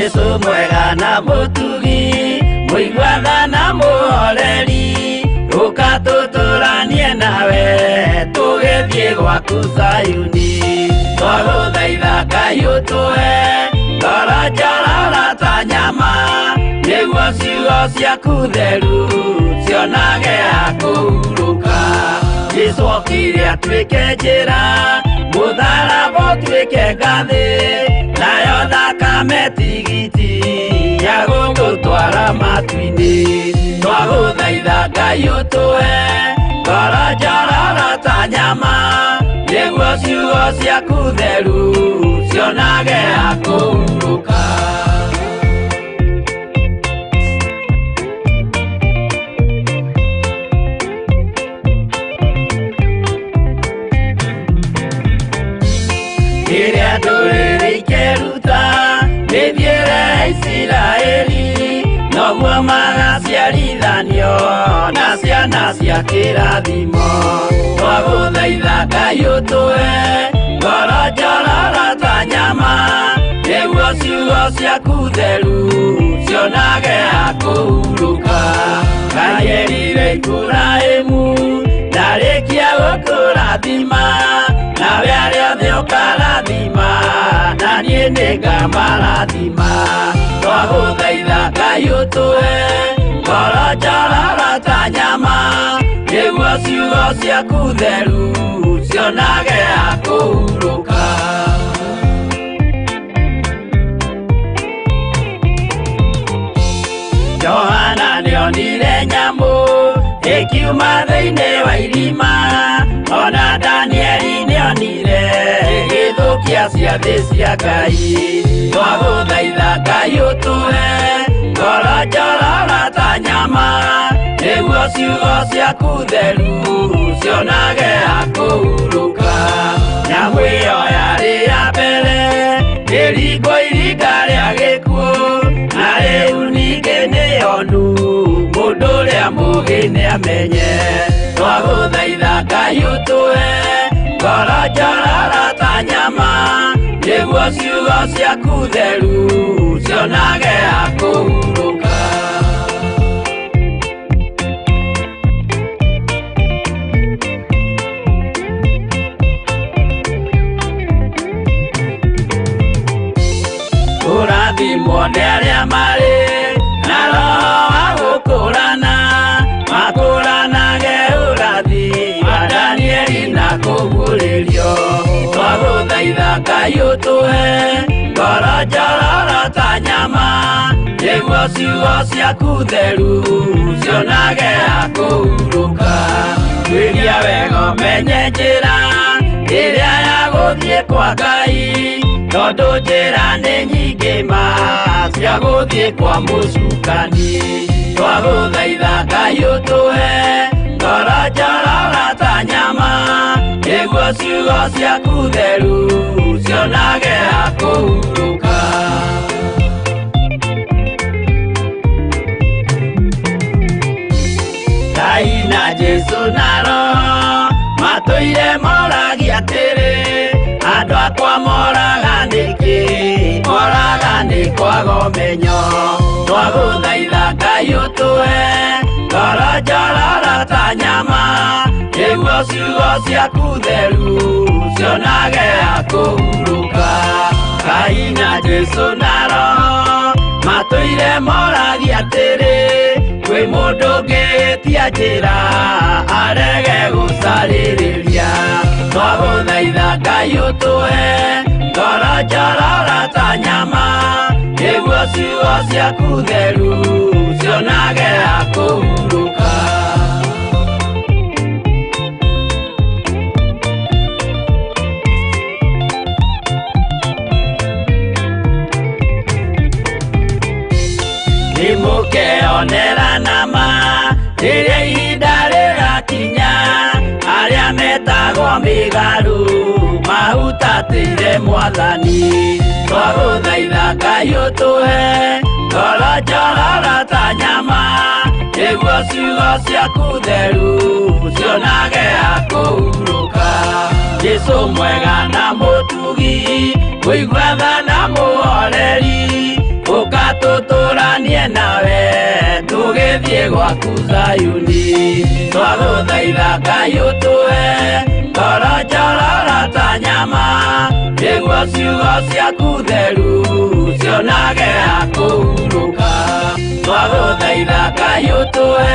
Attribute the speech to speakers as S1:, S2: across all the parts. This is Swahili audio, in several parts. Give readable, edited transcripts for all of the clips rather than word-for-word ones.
S1: Yesu mwega na mutugi muigwatha na muhoreri ukatuturanie nawe tugithie gwaku Zayuni twaguthaitha Ngai utue ngoro njororo ta nyama niguo ciugo ciaku theru cionage akuhuruka Yesu okire atuike njira mutharaba utuike ngathi nayo thakame tigiti ya gũgũtwara matu-inĩ twagũthaitha Ngai ũtũhe ngoro njororo ta nyama nĩguo ciugo ciaku theru cionage akũhurũka Ĩrĩa ndũrĩrĩ ikeruta mĩthiĩre Isiraeli noguo magaciarithanio na ciana cia kĩrathimo twagũthaitha Ngai ũtũhe ngoro njororo ta nyama nĩguo ciugo ciaku theru cionage akũhurũka Ngai erire Iburahĩmu ndarĩkia gũkũrathima nawe arĩa othe ũkarathima na niĩ nĩngamarathima twagũthaitha Ngai ũtũhe ngoro njororo ta nyama nĩguo ciugo ciaku theru cionage akũhurũka Johana nĩonire nyamũ ĩkiuma thĩinĩ wa irima ona Danieli nĩonire gĩthũkia ciathĩ cia Ngai twagũthaitha Ngai ũtũhe ngoro njororo ta nyama nĩguo ciugo ciaku theru cionage akũhurũka nyamũ ĩyo yarĩ ya mbere ĩringwo iringa rĩa gĩkuũ na rĩu ningĩ nĩyonu mũndũ ũrĩa mũũgĩ nĩamenye twagũthaitha Ngai ũtũhe ngoro njororo ta nyama nĩguo ciugo ciaku theru cionage akũhurũka Ũrathimwo nĩ arĩa marĩ na roho wa gũkũrana makũranage ũrathi wa Danieli na kũguũrĩrio twagũthaitha Ngai ũtũhe ngoro njororo ta nyama nĩguo ciugo ciaku theru cionage akũhurũka twĩria wega ũmenye njĩra ĩrĩa ya gũthiĩ kwa Ngai tondũ njĩra nĩ nyingĩ ma cia gũthiĩ kwa mũcukani twagũthaitha Ngai ũtũhe ngoro njororo ta nyama nĩguo ciugo ciaku theru cionage akũhurũka Ngai na Jesũ na Roho matũire moragia atĩrĩ andũ akwa moraga nĩkĩ moraga nĩ kwaga ũmenyo twagũthaitha Ngai ũtũhe ngoro njororo ta nyama nĩguo ciugo ciaku theru cionage akũhurũka Ngai na Jesũ na Roho matũire moragia atĩrĩ kwĩ mũndũ ũngĩtia njĩra arege gũcarĩrĩria twagũthaitha Ngai ũtũhe ngoro njororo ta nyama nĩguo ciugo ciaku theru cionage akũhurũka nĩmũkeonera nama rĩrĩa ihinda rĩgakinya arĩa metagwo mĩgarũ mahutatĩire Mwathani twagũthaitha Ngai ũtũhe ngoro njororo ta nyama nĩguo ciugo ciaku theru cionage akũhurũka Jesũ mwega na mũtugi mũigwatha na mũhoreri Uka tuturanie nawe tugithie gwaku Zayuni twaguthaitha Ngai utue ngoro njororo ta nyama niguo ciugo ciaku theru cionage akuhuruka twaguthaitha Ngai utue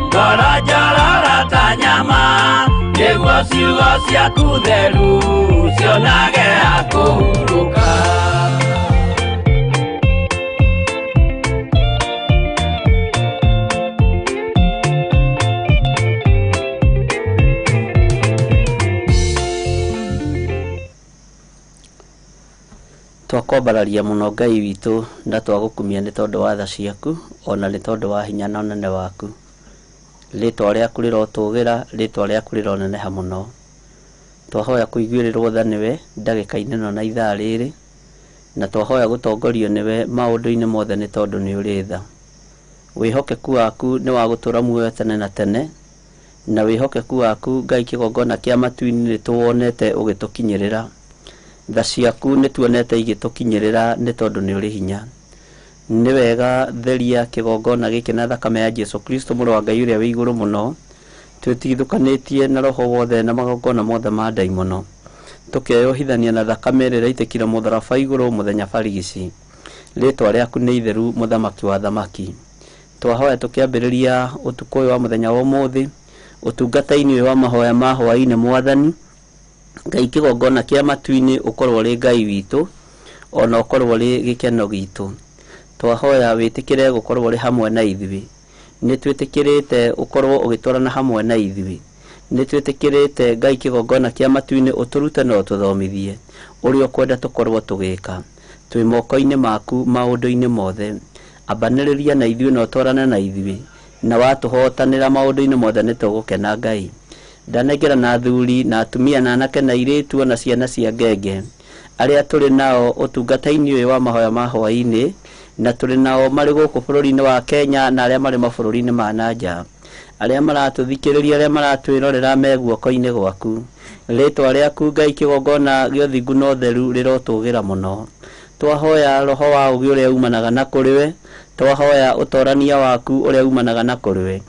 S1: ngoro njororo ta nyama niguo ciugo ciaku theru cionage akuhuruka. Twakombararia muno Ngai witu na twagukumia ni tondu wa tha ciaku ona ni tondu wa hinya na unene waku. Ritwa riaku rirotugira, ritwa riaku rironeneha muno. Twahoya kuiguirirwo tha niwe ndagika-ini no na ithaa riri, na twahoya gutongorio niwe maundu-ini mothe ni tondu ni uri tha. Wihokeku waku ni wa gutura muoyo tene na tene, na wihokeku waku Ngai kigongona kia matu-ini ni tuwonete ugitukinyirira. Tha ciaku ni tuonete igitukinyirira ni tondu ni uri hinya. Ni wega theria kigongona giki na thakame ya Jesu Kristo muru wa Ngai uria wi iguru muno, twitithukanitie na roho wothe na magongona mothe ma daimono, tukeyohithania na thakame ĩrĩa ĩitikire mũtharaba iguru muthenya barigici. Ritwa riaku ni itheru muthamaki wa thamaki. Twahoya tukiambiriria utuku uyu wa muthenya wa umuthi utungata-ini uyu wa mahoya ma Hwai-ini Mwathani. Ngai kigongona kia matu-ini ukorwo ri Ngai witu ona ukorwo ri gikeno gitu. Twahoya witikire gukorwo ri hamwe na ithui. Ni twitikirite ukorwo ugitwarana hamwe na ithui. Ni twitikirite Ngai kigongona kia matu-ini uturute no tuthomithie uri ukwenda tukorwo tugika. Twi moko-ini maku maundu-ini mothe. Abaniriria na ithui no twarana na ithui, na watuhotanira maundu-ini mothe ni tugukena Ngai. Ndanegera na athuri na atumia na anake na airitu na ciana cia ngenge aria turi nao utungata-ini uyu wa mahoya ma Hwai-ini, na turi nao mari guku bururi-ini wa Kenya na aria mari mabururi-ini ma nanja, aria maratuthikiriria, aria maratwirorera me guoko-ini gwaku. Ritwa riaku Ngai kigongona gio thingu no theru rirotugira muno. Twahoya roho wa ugi uria umanaga na kuriwe, twahoya utorania waku uria umanaga na kuriwe.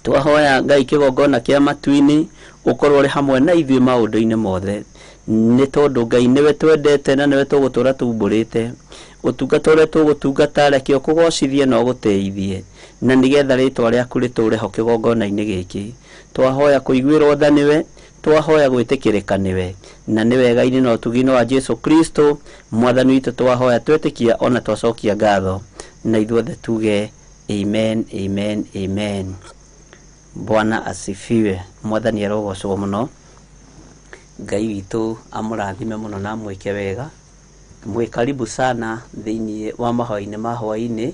S1: Twahoya Ngai kigongona kia matu-ini ukorwo ri hamwe na ithui maundu-ini mothe, ni tondu Ngai niwe twendete na niwe tugutura tumburite. Utungata uria tugutungata rekio kugocithie no guteithie, na nigetha ritwa riaku riture ho kigongona-ini giki. Twahoya kuiguirwo tha niwe, twahoya gwitikirika niwe, na ni wega-ini no tugino wa Jesu Kristo Mwathani witu twahoya twetikia ona twacokia ngatho, na ithuothe tuge amen, amen, amen. Bwana asifiwe. Mwathani arogocwo muno. Ngai witu amurathime muno na mwike wega. Mwe karibu sana thiini wa mahoya-ini ma Hwai-ini.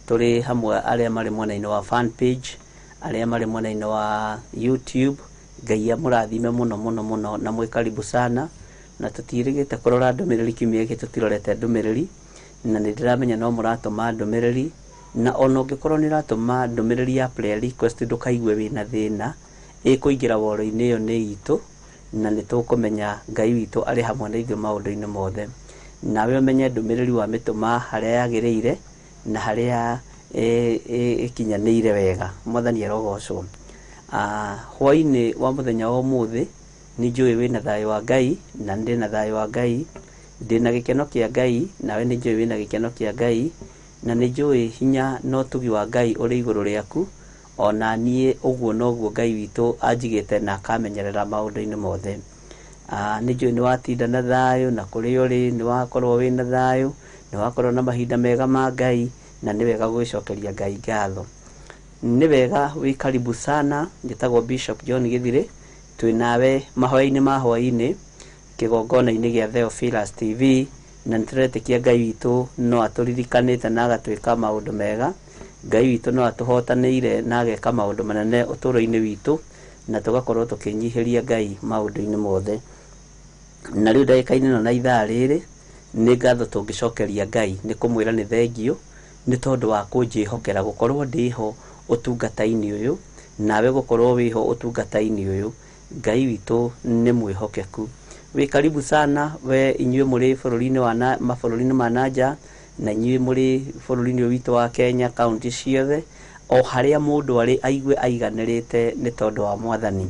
S1: Turi hamwe aria mari mwena-ini wa fan page, aria mari mwena-ini wa YouTube. Ngai amurathime muno muno muno na mwe karibu sana, na tutirigite kurora ndumiriri kiumia giki tutirorete ndumiriri, na ndiramenya no muratuma ndumiriri, na ono ngikorwo ni ratuma ndumiriri ya prayer request ndukaigue wina thina ikuingira woro-ini iyo ni itu, na nitukumenya Ngai witu ari hamwe na ithuĩ maundu-ini mothe. Nawe umenye ndumiriri wa mituma haria yagiriire na haria ikinyaniire wega. Mwathani arogocwo. Hwai-ini wa muthenya wa umuthi ni njui wina thayo wa Ngai, na ndi na thayo wa Ngai, ndi na gikeno kia Ngai, nawe ni njui wina gikeno kia Ngai, na ni njui hinya no tugi wa Ngai uri iguru riaku, ona nie uguo noguo Ngai witu anjigite na akamenyerera maundu-ini mothe. Ni njui ni watinda na thayo, na kuri uri ni wakorwo wina thayo, ni wakorwo na mahinda mega ma Ngai, na ni wega gwicokeria Ngai ngatho. Ni wega wi karibu sana. Njitagwo Bishop John Githiri, twi nawe mahoya-ini ma Hwai-ini kigongona-ini gia Theophilus TV, na ntiretikia Ngai witu no aturirikanite na agatwika maundu mega. Ngai witu no atuhotanire na ageka maundu manene uturo-ini witu, na tugakorwo tukinyihiria Ngai maundu-ini mothe. Na riu ndagika-ini no na ithaa riri ni ngatho tungicokeria Ngai, ni kumwira ni thengio ni tondu wa kunjihokera gukorwo ndiho utungata-ini uyu, nawe gukorwo wiho utungata-ini uyu. Ngai witu ni mwihokeku. Wi karibu sana we inyue muri bururi-ini wa mabururi-ini ma nanja, na inyuĩ mũrĩ bũrũri-inĩ witũ wa Kenya, kaunti ciothe, o harĩa mũndũ arĩ aigue aiganĩrĩte nĩ tondũ wa Mwathani.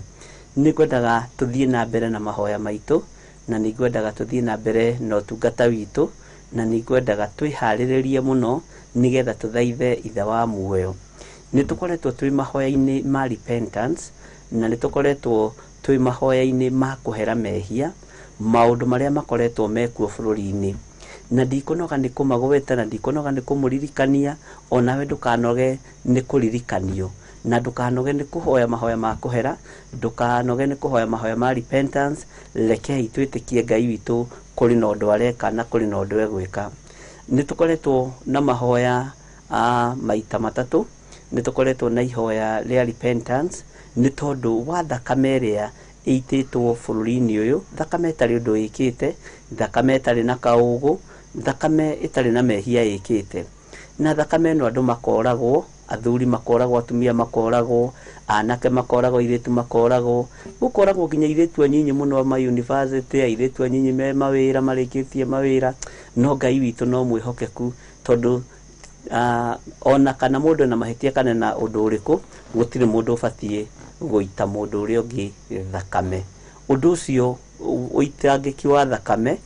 S1: Nĩ ngwendaga tũthiĩ na mbere na mahoya maitũ, na nĩ ngwendaga tũthiĩ na mbere na ũtungata witũ, na nĩ ngwendaga twĩharĩrĩrie mũno nĩgetha tũthaithe ithe wa muoyo. Nĩ tũkoretwo twĩ mahoya-inĩ ma repentance, na nĩ tũkoretwo twĩ mahoya-inĩ ma kũhera mehia, maũndũ marĩa makoretwo mekuo bũrũri-inĩ, na ndikũnoga nĩ kũmagweta, na ndikũnoga nĩ kũmũririkania, onawe ndũkanoge nĩ kũririkanio, na ndũkanoge nĩ kũhoya mahoya ma kũhera, ndũkanoge nĩ kũhoya mahoya ma repentance. Rekei twĩtĩkie Ngai witũ kũrĩ na ũndũ areka na kũrĩ na ũndũ egwĩka. Nĩ tũkoretwo na mahoya maita matatũ. Nĩ tũkoretwo na ihoya rĩa repentance nĩ tondũ wa thakame ĩrĩa ĩitĩtwo bũrũri-inĩ ũyũ, thakame ĩtarĩ ũndũ ĩkĩte, thakame ĩtarĩ na kaũgũ, thakame ĩtarĩ na mehia ĩkĩte. Na thakame ĩno andũ makoragwo, athuri makoragwo, atumia makoragwo, anake makoragwo, airĩtu makoragwo, gũkoragwo nginya airĩtu anyinyi mũno ma university, airĩtu anyinyi me mawĩra, marĩkĩtie mawĩra. No Ngai witũ no mwĩhokeku, tondũ ona kana mũndũ na mahĩtia kana na ũndũ ũrĩkũ, gũtirĩ mũndũ ũbatiĩ gũita mũndũ ũrĩa ũngĩ thakame. Ũndũ ũcio ũitangĩki wa thakame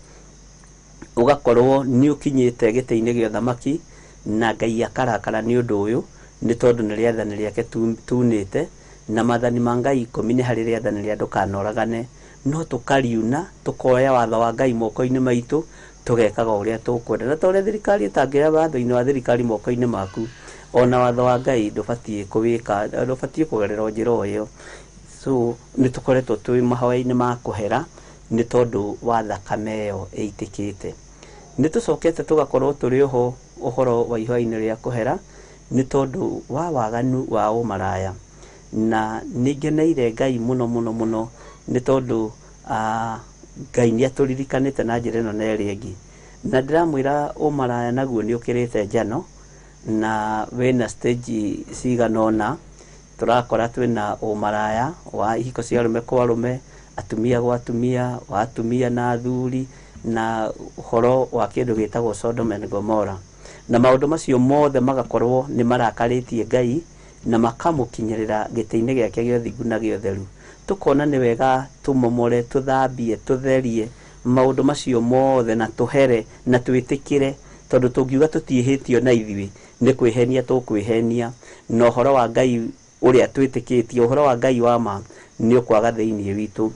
S1: ũgakorwo nĩ ũkinyĩte gĩtĩ-inĩ gĩa ũthamaki, na Ngai akarakara nĩ ũndũ ũyũ, nĩ tondũ nĩ rĩathani rĩake tunĩte, na maathani ma Ngai 10 nĩ harĩ rĩathani rĩa ndũkanoragane. No tũkariuna, tũkoya watho wa Ngai moko-inĩ maitũ, tũgekaga ũrĩa tũkwenda. Na ta ũrĩa thirikari ĩtangĩoya watho-inĩ wa thirikari moko-inĩ maku, ona watho wa Ngai ndũbatiĩ kũwĩka, ndũbatiĩ kũgerera njĩra ĩyo. So nĩ tũkoretwo twĩ mahoya-inĩ ma kũhera nĩ tondũ wa thakame ĩyo ĩitĩkĩte. Nĩ tũcokete tũgakorwo tũrĩ oho ũhoro wa ihoya-inĩ rĩa kũhera nĩ tondũ wa waganu wa ũmaraya. Na nĩ ngeneire Ngai mũno mũno mũno nĩ tondũ Ngai nĩ atũririkanĩte na njĩra ĩno na ĩrĩa ĩngĩ. Na ndĩramwĩra ũmaraya naguo nĩ ũkĩrĩte njano, na wĩna stage cigana ũna. Tũrakora twĩna ũmaraya wa ihiko cia arũme kwa arũme, atumia gwa atumia, wa atumia na athuri, na ũhoro wa kĩndũ gĩtagwo Sodom and Gomorrah. Na maũndũ macio mothe magakorwo nĩ marakarĩtie Ngai na makamũkinyĩrĩra gĩtĩ-inĩ gĩake gĩa ũthingu na gĩa ũtheru. Tũkona nĩ wega tũmomore, tũthambie, tũtherie maũndũ macio mothe na tũhere na twĩtĩkĩre, tondũ tũngiuga tũtiĩhĩtio na ithuĩ nĩ kwĩhenia tũkwĩhenia, na ũhoro wa Ngai ũrĩa twĩtĩkĩtie, ũhoro wa Ngai wa ma nĩ ũkwaga thĩinĩ witũ.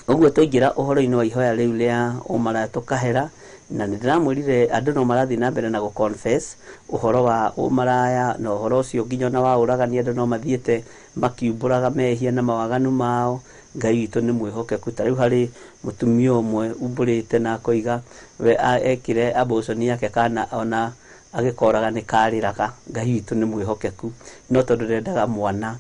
S1: Ũguo twaingĩra ũhoro-inĩ wa ihoya rĩu rĩa ũmaraya tũkahera, na nĩ ndĩramwĩrire andũ no marathiĩ na mbere na gũ-confess ũhoro wa ũmaraya, na ũhoro ũcio nginya na wa ũragani andũ no mathiĩte makiumbũraga mehia na mawaganu mao. Ngai witũ nĩ mwĩhokeku. Ta rĩu harĩ mũtumia ũmwe umbũrĩte na koiga we ekire abortion yake kana ona agĩkoraga nĩ karĩraga. Ngai witũ nĩ mwĩhokeku, no tondũ ndendaga mwana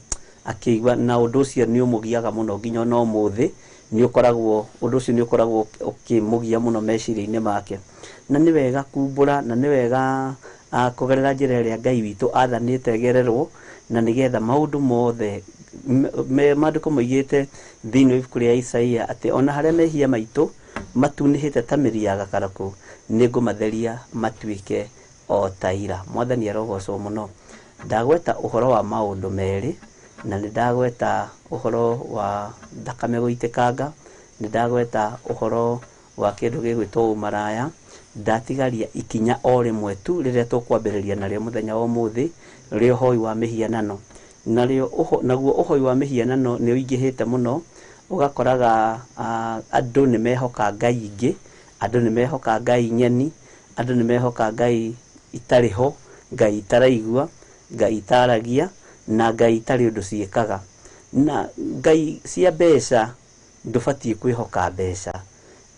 S1: akĩigua, na ũndũ ũcio nĩ ũmũgiaga mũno nginya no mũthĩ nĩ ũkoragwo, ũndũ ũcio nĩ ũkoragwo ũkĩmũgia mũno meciria-inĩ make. Na nĩ wega kumbũra, na nĩ wega kũgerera njĩra ĩrĩa Ngai witũ athanĩte gererwo, na nĩgetha maũndũ mothe maandĩko moigĩte thĩinĩ wa ibuku rĩa Isaia atĩ ona harĩa mehia maitũ matunĩhĩte ta mĩri ya gakarakũ, nĩ ngũmatheria matuĩke o ta ira. Mwathani arogocwo mũno. Ndagweta ũhoro wa maũndũ merĩ, na nĩ ndagweta ũhoro wa thakame gũitĩkanga, nĩ ndagweta ũhoro wa kĩndũ gĩgwĩtwo ũmaraya. Ndatigaria ikinya o rĩmwe tu rĩrĩa tũkwambĩrĩria narĩo mũthenya wa ũmũthĩ, rĩo ũhoi wa mĩhianano. Naguo ũhoi wa mĩhianano nĩ ũingĩhĩte mũno, ũgakoraga andũ nĩ mehoka ngai ingĩ, andũ nĩ mehoka ngai nyeni, andũ nĩ mehoka ngai itarĩ ho, ngai itaraigua, ngai itaragia, na ngai itarĩ ũndũ ciĩkaga. Na ngai cia mbeca ndũbatiĩ kwĩhoka mbeca.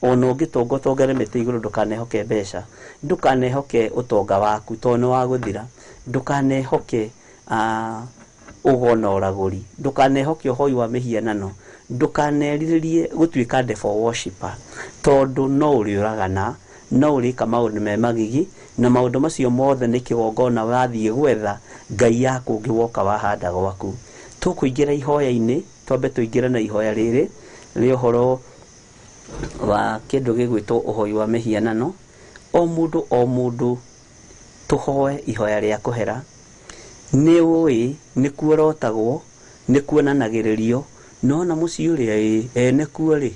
S1: Ona ũngĩtonga ũtongere mĩtĩ igũrũ ndũkanehoke mbeca, ndũkanehoke ũtonga waku tondũ nĩ wa gũthira, ndũkanehoke ũgona ũragũri, ndũkanehoke ũhoi wa mĩhianano, ndũkanerirĩrie gũtuĩka devil worshipper, tondũ no ũrĩũragana, no ũrĩka maũndũ me magigi, na maũndũ macio mothe nĩ kĩgongona wathiĩ gwetha ngai yaku ũngĩ woka wahanda gwaku. Tũkũingĩra ihoya-inĩ, twambe tũingĩre na ihoya rĩrĩ rĩa ũhoro wa kĩndũ gĩgwĩtwo ũhoi wa mĩhianano. O mũndũ tuhoe ihoya rĩa kũhera. Nĩ ũĩ nĩ kuo rotagwo, nĩ kuonanagĩrĩrio, no na mũciĩ ũrĩa ene kuo rĩ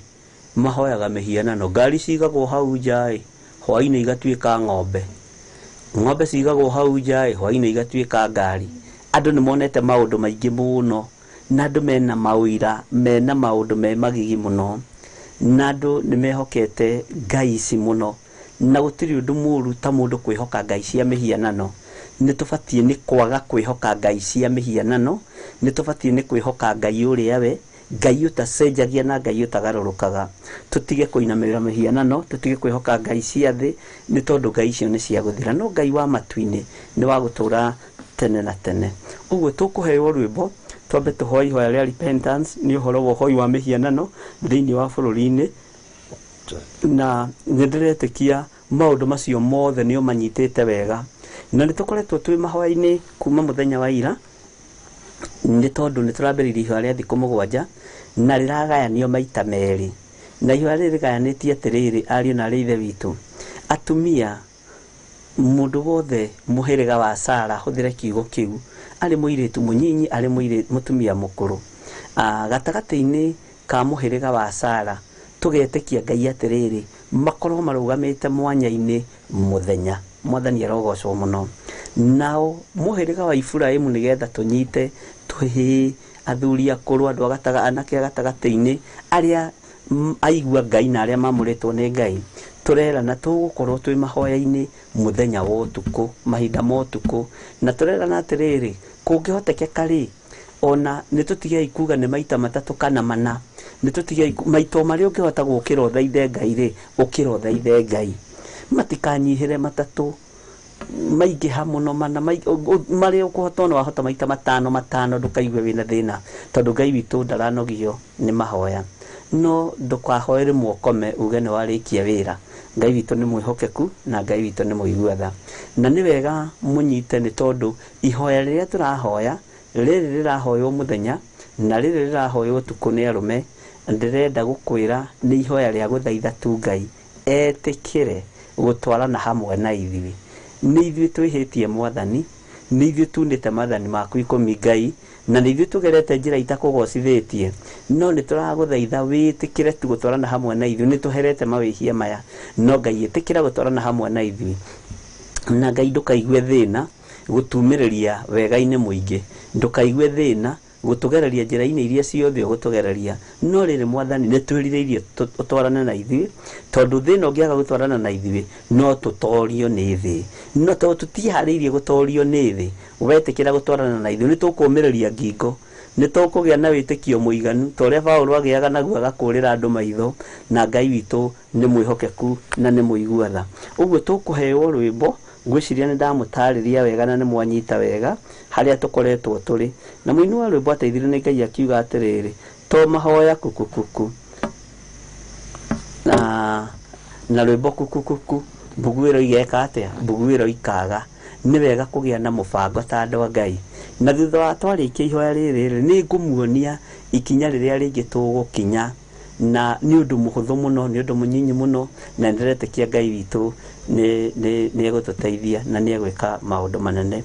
S1: mahoyaga mĩhianano. Ngari cigagwo hau nja hwainĩ igatuĩka ng'ombe, ng'ombe cigagwo hau nja hwainĩ igatuĩka ngari. Andũ nĩ monete maũndũ maingĩ mũno, na andũ mena maũira, mena maũndũ me magigi mũno, na andũ nĩ mehokete ngai ici mũno, na gũtirĩ ũndũ mũru ta mũndũ kwĩhoka ngai cia mĩhianano. Nĩ tũbatiĩ nĩ kwaga kwĩhoka ngai cia mĩhianano, nĩ tũbatiĩ nĩ kwĩhoka ngai ũrĩa we, ngai ũtacenjagia na ngai ũtagarũrũkaga. Tũtige kũinamĩrĩra mĩhianano, tũtige kwĩhoka ngai cia thĩ, nĩ tondũ ngai icio nĩ cia gũthira, no ngai wa matu-inĩ nĩ wa gũtũra tene na tene. Ũguo tũkũheo rwĩmbo twambe tũhoe ihoya rĩa repentance, nĩ ũhoro wa ũhoi wa mĩhianano thĩinĩ wa bũrũri-inĩ, na nĩ ndĩretĩkia maũndũ macio mothe nĩ ũmanyitĩte wega, na nĩ tũkoretwo twĩ mahoya-inĩ kuma mũthenya wa ira, nĩ tondũ nĩ tũrambĩrĩirie ihoya rĩa thikũ 7 na rĩragayanio maita merĩ, na ihoya rĩrĩ rĩgayanĩtie atĩrĩrĩ, ariũ na arĩ ithe witũ, atumia, mũndũ wothe mũhĩrĩga wa Sara, hũthĩre kiugo kĩu, arĩ mũirĩtu mũnyinyi, arĩ mũtumia mũkũrũ, gatagatĩ-inĩ ka mũhĩrĩga wa Sara, tũgetĩkia ngai atĩrĩrĩ, makorwo marũgamĩte mwanya-inĩ mũthenya. Mwathani arogocwo mũno. Nao mũhĩrĩga wa Iburahĩmu nĩgetha tũnyite twĩ athuri akũrũ, andũ anake gatagatĩ-inĩ, arĩa aigua ngai na arĩa mamũrĩtwo nĩ ngai, tũrerana tũgũkorwo twĩ mahoya-inĩ mũthenya wa ũtukũ, mahinda ma ũtukũ, na tũrerana atĩrĩrĩ, kũngĩhotekeka rĩ, ona nĩ tũtigei kuga nĩ maita 3 kana 4, nĩ tũtigei maita marĩa ũngĩhota gũkĩra ũthaithe ngai rĩ, ũkĩra ũthaithe ngai, matikanyihĩre 3, maingĩha mũno 4, marĩa ũkũhota ona wahota maita 5 ndũkaigue wĩna thĩna, tondũ ngai witũ ndaranogio nĩ mahoya. No ndũkahoe rĩmwe ũkome uge nĩ warĩkia wĩra. Ngai witũ nĩ mwĩhokeku na ngai witũ nĩ mũigua-tha, na nĩ wega mũnyite, nĩ tondũ ihoya rĩrĩa tũrahoya, rĩrĩ rĩrahoywo mũthenya na rĩrĩ rĩrahoywo ũtukũ nĩ arũme, ndĩrenda gũkwĩra nĩ ihoya rĩa gũthaitha tu ngai etĩkĩre gũtwarana hamwe na ithuĩ. Nĩ ithuĩ twĩhĩtie Mwathani, nĩ ithuĩ tunĩte maathani maku 10 ngai, na nĩ ithuĩ tũgerete njĩra itakũgocithĩtie, no nĩ tũragũthaitha wĩtĩkĩre tu gũtwarana hamwe na ithuĩ. Nĩ tũherete mawĩhia maya, no ngai ĩtĩkĩra gũtwarana hamwe na ithuĩ, na ngai ndũkaigue thĩna gũtumĩrĩria wega-inĩ mũingĩ, ndũkaigue thĩna gũtũgereria njĩra-inĩ iria ciothe ũgũtũgereria, no rĩrĩ Mwathani nĩ twĩrirĩirie ũtwarane na ithuĩ, tondũ thĩna ũngĩaga gũtwarana na ithuĩ no tũtorio nĩ thĩ, no tondũ tũtiharĩirie gũtorio nĩ thĩ, wetĩkĩra gũtwarana na ithuĩ nĩ tũkũmĩrĩria ngingo, nĩ tũkũgĩa na wĩtĩkio mũiganu ta ũrĩa Paũlũ agĩaga naguo agakũrĩra andũ maitho, na ngai witũ nĩ mwĩhokeku na nĩ mũigua-tha. Ũguo tũkũheo rwĩmbo, ngwĩciria nĩ ndamũtarĩria wega na nĩ mwanyita wega harĩa tũkoretwo tũrĩ, na mũini wa rwĩmbo ateithirio nĩ ngai akiuga atĩrĩrĩ, to mahoya kukukuku na rwĩmbo kukukuku, mbuguĩro igeka atĩa, mbuguĩro ikaga. Nĩ wega kũgĩa na mũbango ta andũ a ngai, na thutha wa twarĩkia ihoya rĩrĩ nĩ ngũmuonia ikinya rĩrĩa rĩngĩ tũgũkinya, na nĩ ũndũ mũhũthũ mũno, nĩ ũndũ mũnyinyi mũno, na ndĩretĩkia ngai witũ nĩ egũtũteithia na nĩ egwĩka maũndũ manene.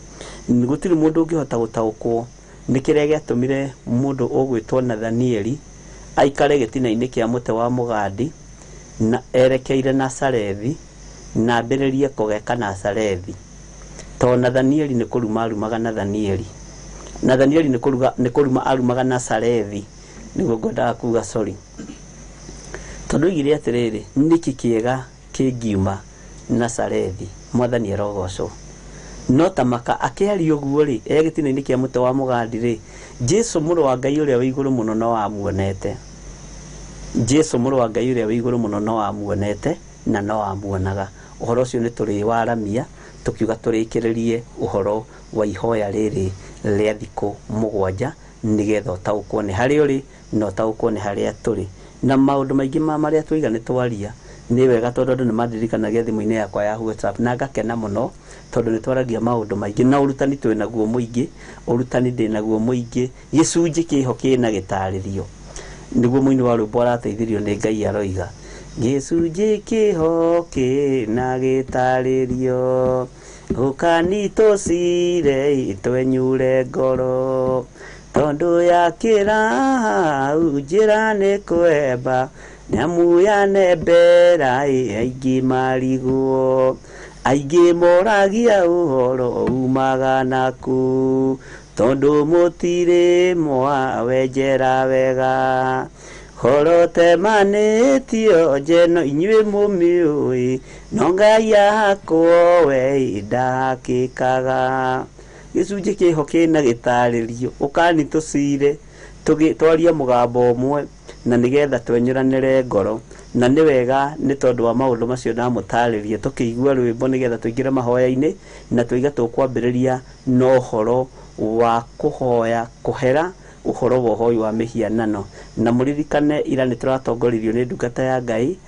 S1: Gũtirĩ mũndũ ũngĩhota gũtaũkwo nĩ kĩrĩa gĩatũmire mũndũ ũgwĩtwo Nathanieli aikare gĩtina-inĩ kĩa mũtĩ wa mũgandi na erekeire Nazarethi na ambĩrĩrie kũgeka Nazarethi, tondũ Nathanieli nĩ kũruma arumaga Nathanieli nĩ kũruma arumaga Nazarethi, nĩguo ngwendaga kuga sorry, tondũ oigire atĩrĩrĩ, nĩkĩ kĩega kĩngiuma Nazarethi, Mwathani arogocwo. No tamaka akĩaria ũguo rĩ, gĩtina-inĩ kĩa mũtĩ wa mũgandi rĩ, Jesũ mũrũ wa Ngai ũrĩa wĩ igũrũ mũno no amuonete, Jesũ mũrũ wa Ngai ũrĩa wĩ igũrũ mũno no amuonete na no amuonaga. Ũhoro ũcio nĩ tũrĩ waramia tũkiuga tũrĩkĩrĩrie ũhoro wa ihoya rĩrĩ rĩa thikũ 7, nĩgetha ũtaũkwo nĩ harĩa ũrĩ na ũtaũkwo nĩ harĩa tũrĩ, na maũndũ maingĩ marĩa tũiga nĩ twaria. Nĩ wega tondũ andũ nĩ mandirikanagia thimũ-inĩ yakwa ya WhatsApp, na ngakena mũno tondũ nĩ twaragia maũndũ maingĩ, na ũrutani twĩ naguo mũingĩ, ũrutani ndĩ naguo mũingĩ, gĩcunjĩ kĩho kĩna gĩtarĩrio. Nĩguo mũini wa rwĩmbo arateithirio nĩ Ngai aroiga, gĩcunjĩ kĩho kĩna gĩtarĩrio, ukanitũcire twenyure ngoro tondu yakira njĩra nĩ kwemba nyamu ya nembera aingĩ marigwo aingĩ moragia ũhoro umaga naku tondu mũtirĩ mwawenjera wega horo temanĩtio njeno inyuĩ mũmĩũĩ no Ngai yakwa we ndahakĩkaga gĩcunjĩ kĩho kĩna gĩtarĩrio ũkanitũcire twaria mũgambo ũmwe na nĩgetha twenyũranĩre ngoro na nĩ wega nĩ tondũ wa maũndũ macio ndamũtarĩria tũkĩigua rwĩmbo nĩgetha tũingĩre mahoya-inĩ na tũiga tũkwambĩrĩria na ũhoro wa kũhoya kũhera ũhoro wa ũhoi wa mĩhianano na mũririkane ira nĩ tũratongoririo nĩ ndungata ya Ngai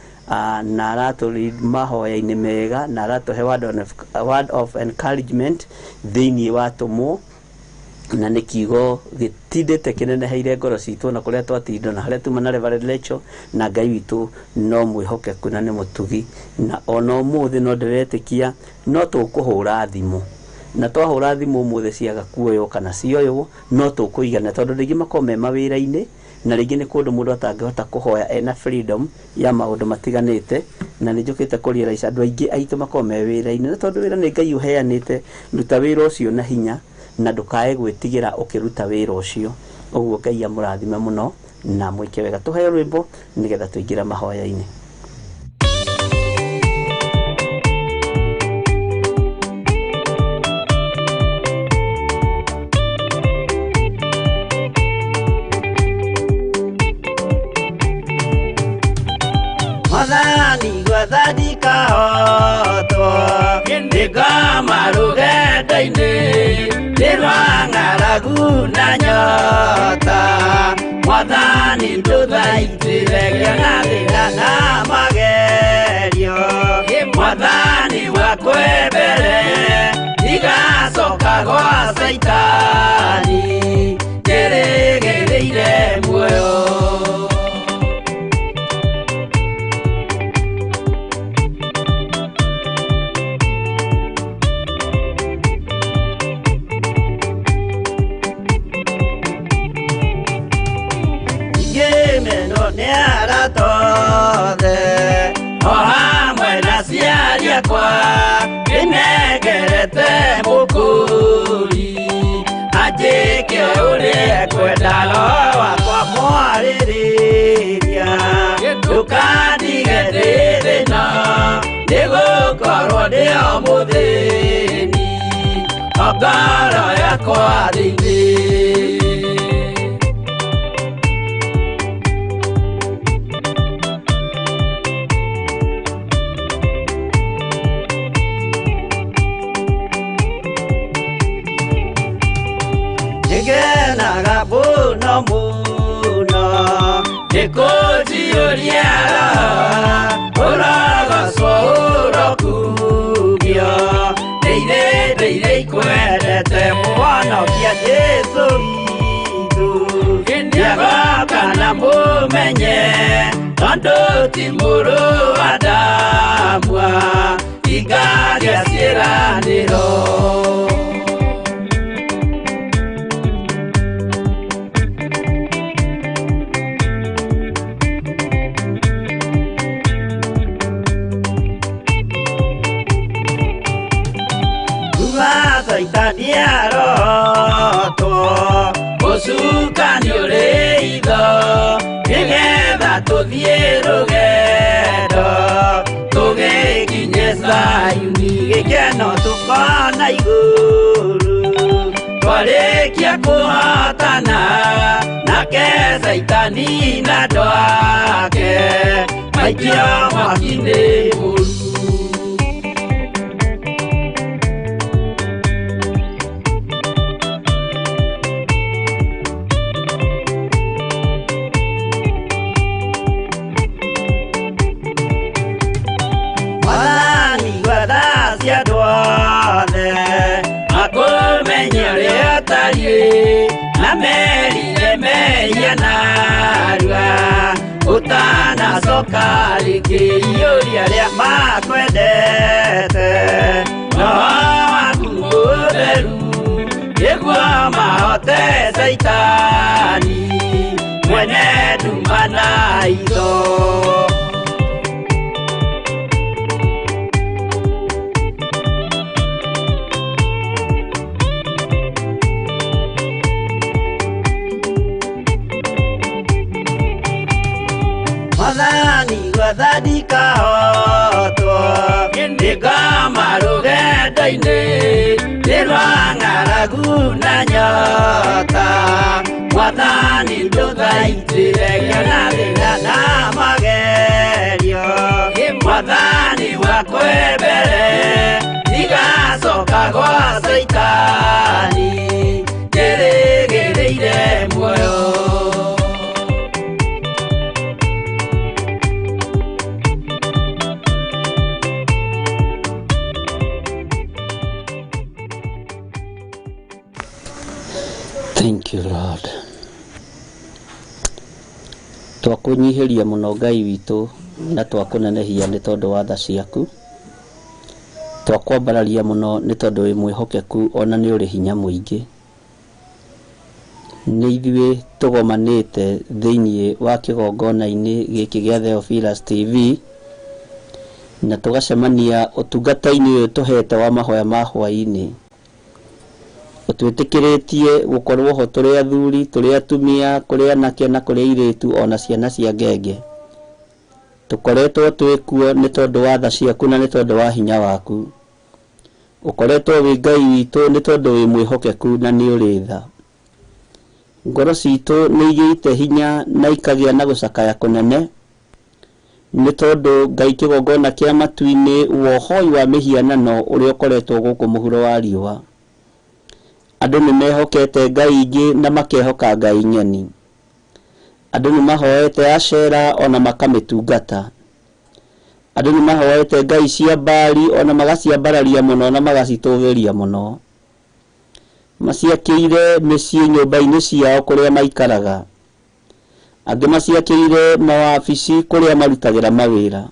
S1: na aratũri mahoya-inĩ mega na aratũhe word of encouragement thĩinĩ wa tũmwo na nĩ kiugo gĩtindĩte kĩneneheire ngoro citũ na kũrĩa twatindwo na harĩa tuma na Reverend Rachel na Ngai witũ no mwĩhokeku na nĩ mũtugi na ona ũmũthĩ no ndĩretĩkia no tũkũhũra thimũ na twahũra thimũ ũmũthĩ ciaga kuoywo kana cioywo no tũkũigana tondũ rĩngĩ makorwo me mawĩra-inĩ na rĩngĩ nĩ kũndũ mũndũ atangĩhota kũhoya ena freedom ya maũndũ matiganĩte na nĩ njũkĩte kũrealize andũ aingĩ aitũ makorwo me wĩra-inĩ na tondũ wĩra nĩ Ngai ũheanĩte ruta wĩra ũcio na hinya na ndũkae gwĩtigĩra ũkĩruta wĩra ũcio ũguo Ngai amũrathime mũno na mwĩke wega tũheo rwĩmbo nĩgetha tũingĩre mahoya-inĩ.
S2: Mwathani Gwathani kahotwo nĩngoma rũgendo-inĩ nĩrwa ng'aragu na nyota Mwathani ndũthaitĩre gĩa thĩna na magerio Mwathani wakwa mbere igacoka gwa Saitani njĩrĩgĩrĩire muoyo kwa inegerete mukuri ajike ule kwenda roho wakwa mwarĩrĩria ndũkandigĩrĩre na nĩgũkorwo ndĩo mũthĩni ngoro yakwa thĩinĩ muno nĩkũnjiyũria ũrogocwo ũrokugio ndĩirĩ ikwendete mũhonokia Jesũ witũ nĩagoka na mũmenye tondũ ti mũrũ wa ndamwa ingagĩa ciĩranĩro Saitani arotwo mũcukani ũrĩ itho nĩgetha tũthiĩ rũgendo tũgĩkinye Zayuni gĩkeno tũkona igũrũ twarĩkia kũhotana nake Saitani na andũ ake maikio mwaki-inĩ mũru na merire meianarua utanacoka rĩngĩ iyũria rĩa makwendete no wote Saitani mwene dumana ido. Madani wadadika hoto Indika maruge daine Dirwa ngaragu na nyota Madani ndoga itire Kana lina na magerio Madani wakwebere Niga soka kwa Saitani Gere gere ire moyo.
S1: Thank you, Lord. Twakunyihiria muno Ngai witu na twakunenehia ni tondu wa tha ciaku. Twakwambararia muno ni tondu wi mwihokeku ona ni uri hinya muingi. Ni ithuĩ tugomanite thiini wa kigongona-ini giki gia Theophilus TV na tugacemania utungata-ini uyu tuhete wa mahoya ma Hwai-ini. Utwitikiretie gukorwo ho turi athuri turi atumia kuri anake na kuri iritu ona ciana cia ngenge. Tukoretwo twikuo ni tondu wa tha ciaku na ni tondu wa hinya waku. Ukoretwo wi Ngai witu ni tondu wi mwihokeku na ni uri tha. Ngoro citu ni igite hinya na ikagia na gucakaya kunene ni tondu Ngai kigongona kia matu-ini wohoi wa mihianano uria ukoretwo guku muhuro wa riua. Andu ni mehokete Ngai ingi na makehoka Ngai nyeni. Andu ni mahoete acera ona makamitungata. Andu ni mahoete Ngai cia Bali ona magaciambararia muno na magacitugiria muno. Maciakĩire mĩciĩ nyũmba-inĩ ciao kũrĩa maikaraga. Angĩ maciakĩire mawabici kũrĩa marutagĩra mawĩra.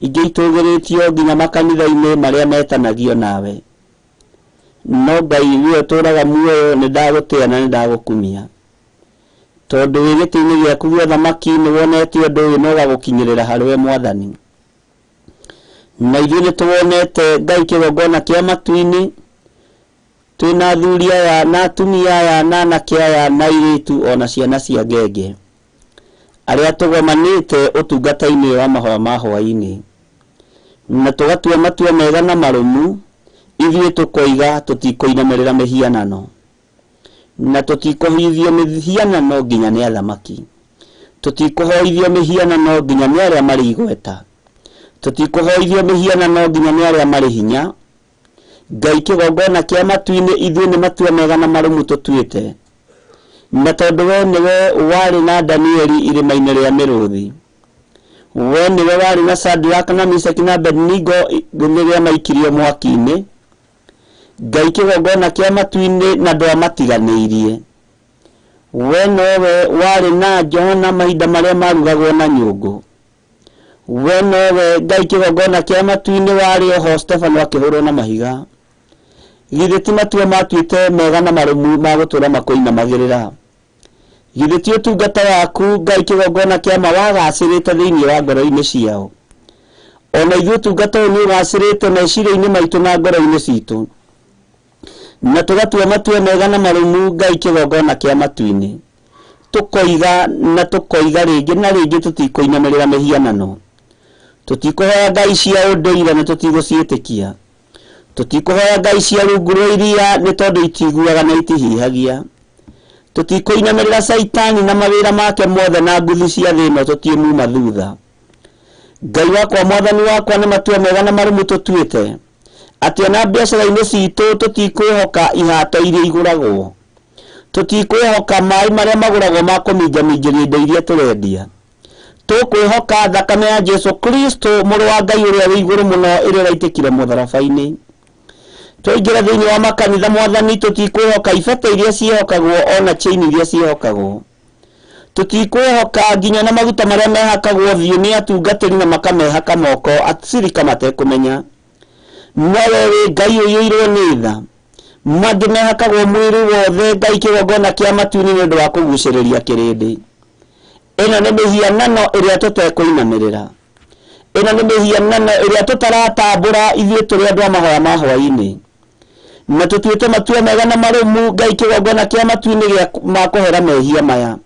S1: Ingĩ itũgĩrĩtio nginya makanitha-inĩ marĩa metanagio nawe. No Ngai we ũtũraga muoyo nĩ ndagũtĩa na nĩ ndagũkumia. Tondũ wĩ gĩtĩ-inĩ gĩaku gĩa thamaki nĩ wonete ũndũ ũyũ na ũgagũkinyĩrĩra harĩ Mwathani. Na ithuĩ nĩ tũwonete Ngai kĩgongona kĩa matu-inĩ twina athuri aya na atumia aya na anake aya na iritu ona ciana cia ngenge aria tugomanite utungata-ini wa mahoya ma Hwai-ini na tugatua matua mega na marumu ithuĩ tukoiga tutikoinamerera mihianano na tutikohithio mihianano nginya ni athamaki tutikohoithio mihianano nginya ni aria mari igweta tutikohoithio mihianano nginya ni aria mari hinya. Ngai kĩgongona kĩa matu-inĩ ithuĩ nĩ matua mega na marumu tutuĩte na tondũ we nĩwe warĩ na Danieli irĩma-inĩ rĩa mĩrũthi, we nĩwe warĩ na Shadraka na Meshaki na Abednego rĩrĩa maikirio mwaki-inĩ. Ngai kĩgongona kĩa matu-inĩ na ndwamatiganĩirie, we nowe warĩ na Johana mahinda marĩa marugagwo na nyũngũ, we nowe Ngai kĩgongona kĩa matu-inĩ warĩ oho Stefano akĩhũrwo na mahiga. Githĩ ti matua matuĩte mega na marumu ma gũtũra makũinamagĩrĩra? Githĩ ti ũtungata waku Ngai kĩgongona kĩa ma wagacĩrĩte thĩinĩ wa ngoro-inĩ ciao? Ona ithuĩ ũtungata ũyũ nĩ ũgacĩrĩte meciria-inĩ maitũ na ngoro-inĩ citũ, na tũgatua matua mega na marumu Ngai kĩgongona kĩa matu-inĩ. Tukoiga na tukoiga rĩngĩ na rĩngĩ tutikoinamerera mihianano. Tutikohoya Ngai cia ũndũire na tutigũciĩtĩkia. Tutikohoya Ngai cia rungu rwa iria nĩ tondũ itiguaga na itihihagia. Tutikoinamerera Saitani na mawĩra make mothe na nguthi cia thĩ ĩno tutiumuma thutha. Ngai wakwa Mwathani wakwa nĩ matua mega na marumu tutuĩte atĩ ona biacara-inĩ citũ tutikwĩhoka ihato iria igũragwo, tutikwĩhoka maĩ marĩa magũragwo ma kũminjaminjĩria indo iria tũrendia. Tukwĩhoka thakame ya Jesu Kristo mũrũ wa Ngai ũrĩa wĩ igũrũ mũno ĩrĩa ĩraitĩkire mũtharaba-inĩ. Twaingĩra thĩinĩ wa makanitha Mwathani tutikwĩhoka ibete iria ciĩhokagwo ona chain iria ciĩhokagwo. Tutikwĩhoka nginya na maguta marĩa mehakagwo thiũ nĩ atungatĩri na makamehaka moko atirika matekũmenya. No we Ngai ũiyũirwo nĩ tha,
S3: mangĩ mehakagwo mwĩrĩ wothe Ngai kĩgongona kĩa matu-inĩ nĩ ũndũ wa kũgucĩrĩria kĩrĩndĩ. Ĩno nĩ mĩhianano ĩrĩa tũtekũinamĩrĩra. Ĩno nĩ mĩhianano ĩrĩa tũtaratambũra ithuĩ tũrĩ andũ a mahoya ma hwaĩ-inĩ, na tũtuĩte matua mega na marũmu Ngai kĩgongona kĩa matu-inĩ ma kũhera mehia maya,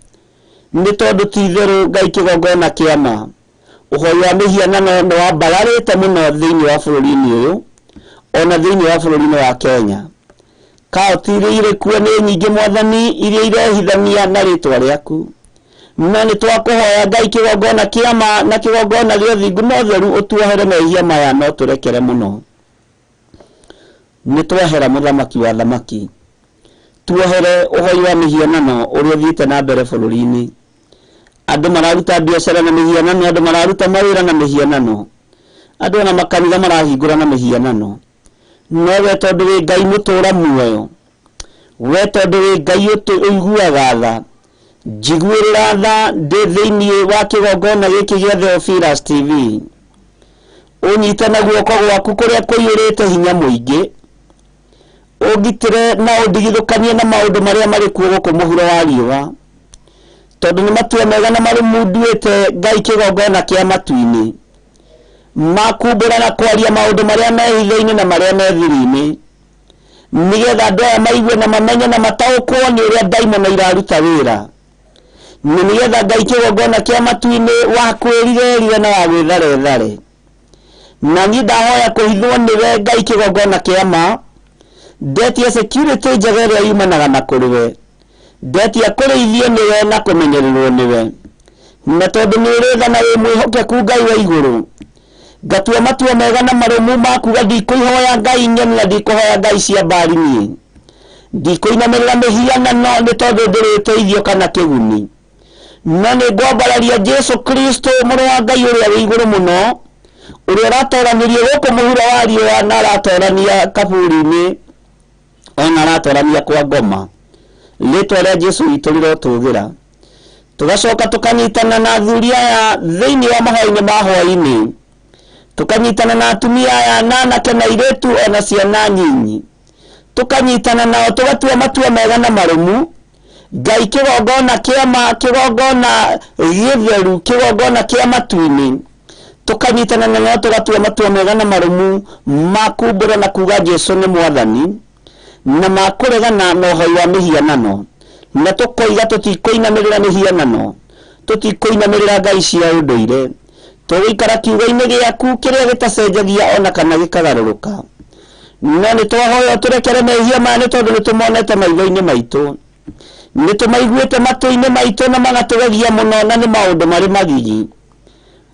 S3: nĩ tondũ ti itherũ Ngai kĩgongona kĩa ma. Ũhoi wa mĩhianano nĩ wambagarĩte mũno thĩinĩ wa bũrũri-inĩ ũyũ, ona thĩinĩ wa bũrũri-inĩ wa Kenya. Kaũntĩ iria irĩ kuo nĩ nyingĩ Mwathani, iria irehithania na rĩtwa rĩaku, no nĩ twakũhoya Ngai kĩgongona kĩa ma na kĩgongona gĩa ũthingu na ũtheru ũtuohere mehia maya no tũrekere mũno. Nĩ twehera mũthamaki wa thamaki, tuohere ũhoi wa mĩhianano ũrĩa ũthiĩte na mbere bũrũri-inĩ. Andũ mararuta biacara na mĩhianano, andũ mararuta mawĩra na mĩhianano, andũ na makanitha marahingũra na mĩhianano. No we tondũ wĩ Ngai mũtũra muoyo, we tondũ wĩ Ngai ũiguaga tha, njiguĩrĩra tha ndĩ thĩinĩ wa kĩgongona gĩkĩ gĩa Theophilus TV. Ũnyite na guoko gwaku kũrĩa kũiyũrĩte hinya mũingĩ, ũgitĩre na ũndigithũkanie na maũndũ marĩa marĩ kuo gũkũ mũhuro wa riũa, tondũ nĩ matua mega na marũmu nduĩte Ngai kĩgongona kĩa matu-inĩ, makumbũra na kwaria maũndũ marĩa mehitho-inĩ na marĩa methiri-inĩ, nĩgetha andũ aya maigue na mamenye na mataũkwo nĩ ũrĩa ndaimono iraruta wĩra, nĩgetha Ngai kĩgongona kĩa matu-inĩ wa kwĩrirĩria na wa gwĩtharethare. Na niĩ ndahoya kũhithwo nĩwe Ngai kĩgongona kĩa ma, ndetia security njega ĩrĩa yumanaga na kũrĩwe, ndetia kũrĩithio nĩwe na kũmenyererwo nĩwe, na tondũ nĩ ũrĩtha na wĩ mwĩhokeku Ngai wa igũrũ, ngatua matua mega na marũmu makuga ndikũihoya Ngai nyeni na ndikũhoya Ngai cia mbari niĩ, ndikũinamĩrĩra mĩhianano nĩ tondũ ndĩrĩ ũteithio kana kĩguni, no nĩ ngwambararia Jesu Kristo mũrũ wa Ngai ũrĩa wĩ igũrũ mũno, ũrĩa ũratoranirie gũkũ mũhuro wa riũa na aratorania kaburi-inĩ, ona aratorania kwa ngoma. Rĩtwa rĩa Jesu witũ rĩrotũgĩra. Tugacoka tukanyitana na athuri aya thĩinĩ wa mahoya-inĩ ma hwaĩ-inĩ, tukanyitana na atumia aya na anake na airĩtu ona ciana nyinyi, tukanyitana nao tugatua matua mega na marũmu Ngai kĩgongona kĩa ma, kĩgongona gĩtheru, kĩgongona kĩa matu-inĩ, tukanyitana nao tugatua matua mega na marũmu makumbũra na kuga Jesu nĩ Mwathani, na makũregana na ũhoi wa mĩhianano, na tũkoiga tũtikũinamĩrĩra mĩhianano, tũtikũinamĩrĩra ngai cia ũndũire, tũgĩikara kiugo-inĩ gĩaku kĩrĩa gĩtacenjagia ona kana gĩkagarũrũka. No nĩ twahoya tũrekere mehia maya nĩ tondũ nĩ tũmonete maitho-inĩ maitũ, nĩ tũmaiguĩte matũ-inĩ maitũ na magatũgegia mũno na nĩ maũndũ marĩ magigi.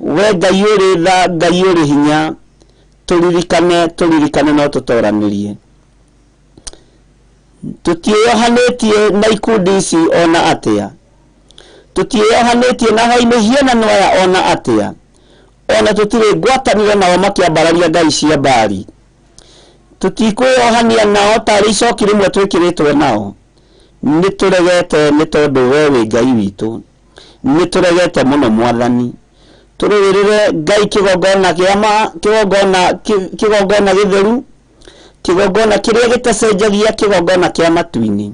S3: We Ngai ũrĩ tha, Ngai ũrĩ hinya, tũririkane no tũtoranĩrie. Tũtiĩyohanĩtie na ikundi ici ona atĩa, tũtiĩyohanĩtie na hoi mĩhianano aya ona atĩa, ona tũtirĩ ngwatanĩro nao makĩambararia ngai cia mbari. Tũtikwĩyohania nao tarĩ icoki rĩmwe twĩkĩrĩtwo nao. Nĩ tũregete nĩ tondũ we wĩ Ngai witũ, nĩ tũregete mũno Mwathani. Tũrũĩrĩre Ngai kĩgongona kĩa ma, kĩgongona gĩtheru, kĩgongona kĩrĩa gĩtacenjagia, kĩgongona kĩa matu-inĩ.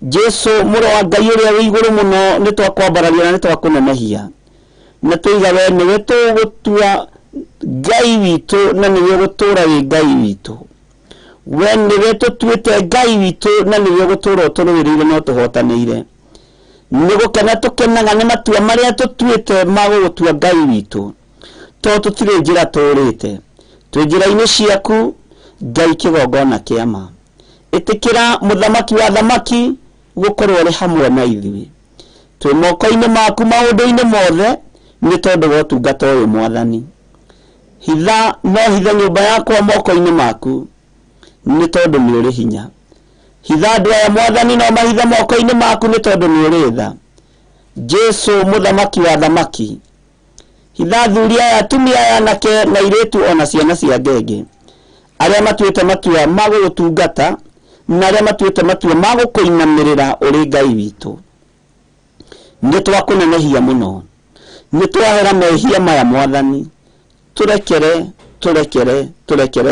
S3: Jesu mũrũ wa Ngai ũrĩa wĩ igũrũ mũno nĩ twakwambararia na nĩ twakũnenehia, na tũiga we nĩwe tũgũtua Ngai witũ na nĩwe gũtũra wĩ Ngai witũ. We nĩwe tũtuĩte Ngai witũ na nĩwe gũtũra ũtũrũĩrĩire no tũhotanĩire. Nĩ gũkena tũkenaga nĩ matua marĩa tũtuĩte ma gũgũtua Ngai witũ, tondũ tũtirĩ njĩra tũrĩte, twĩ njĩra-inĩ ciaku Ngai kĩgongona kĩa ma. Ĩtĩkĩra mũthamaki wa thamaki gũkorwo ũrĩ hamwe na ithuĩ, twĩ moko-inĩ maku maũndũ-inĩ mothe nĩ tondũ wa ũtungata ũyũ Mwathani. Hitha no hithe nyũmba yakwa moko-inĩ maku nĩ tondũ nĩ ũrĩ hinya. Hitha andũ aya Mwathani no mahitha moko-inĩ maku nĩ tondũ nĩ ũrĩ tha. Jesu mũthamaki wa thamaki, hitha athuri aya, atumia aya, anake na airĩtu ona ciana cia ngenge, arĩa matuĩte matua ma gũgũtungata na arĩa matuĩte matua ma gũkũinamĩrĩra ũrĩ Ngai witũ. Nĩ twakũnenehia mũno, nĩ twahera mehia maya Mwathani, tũrekere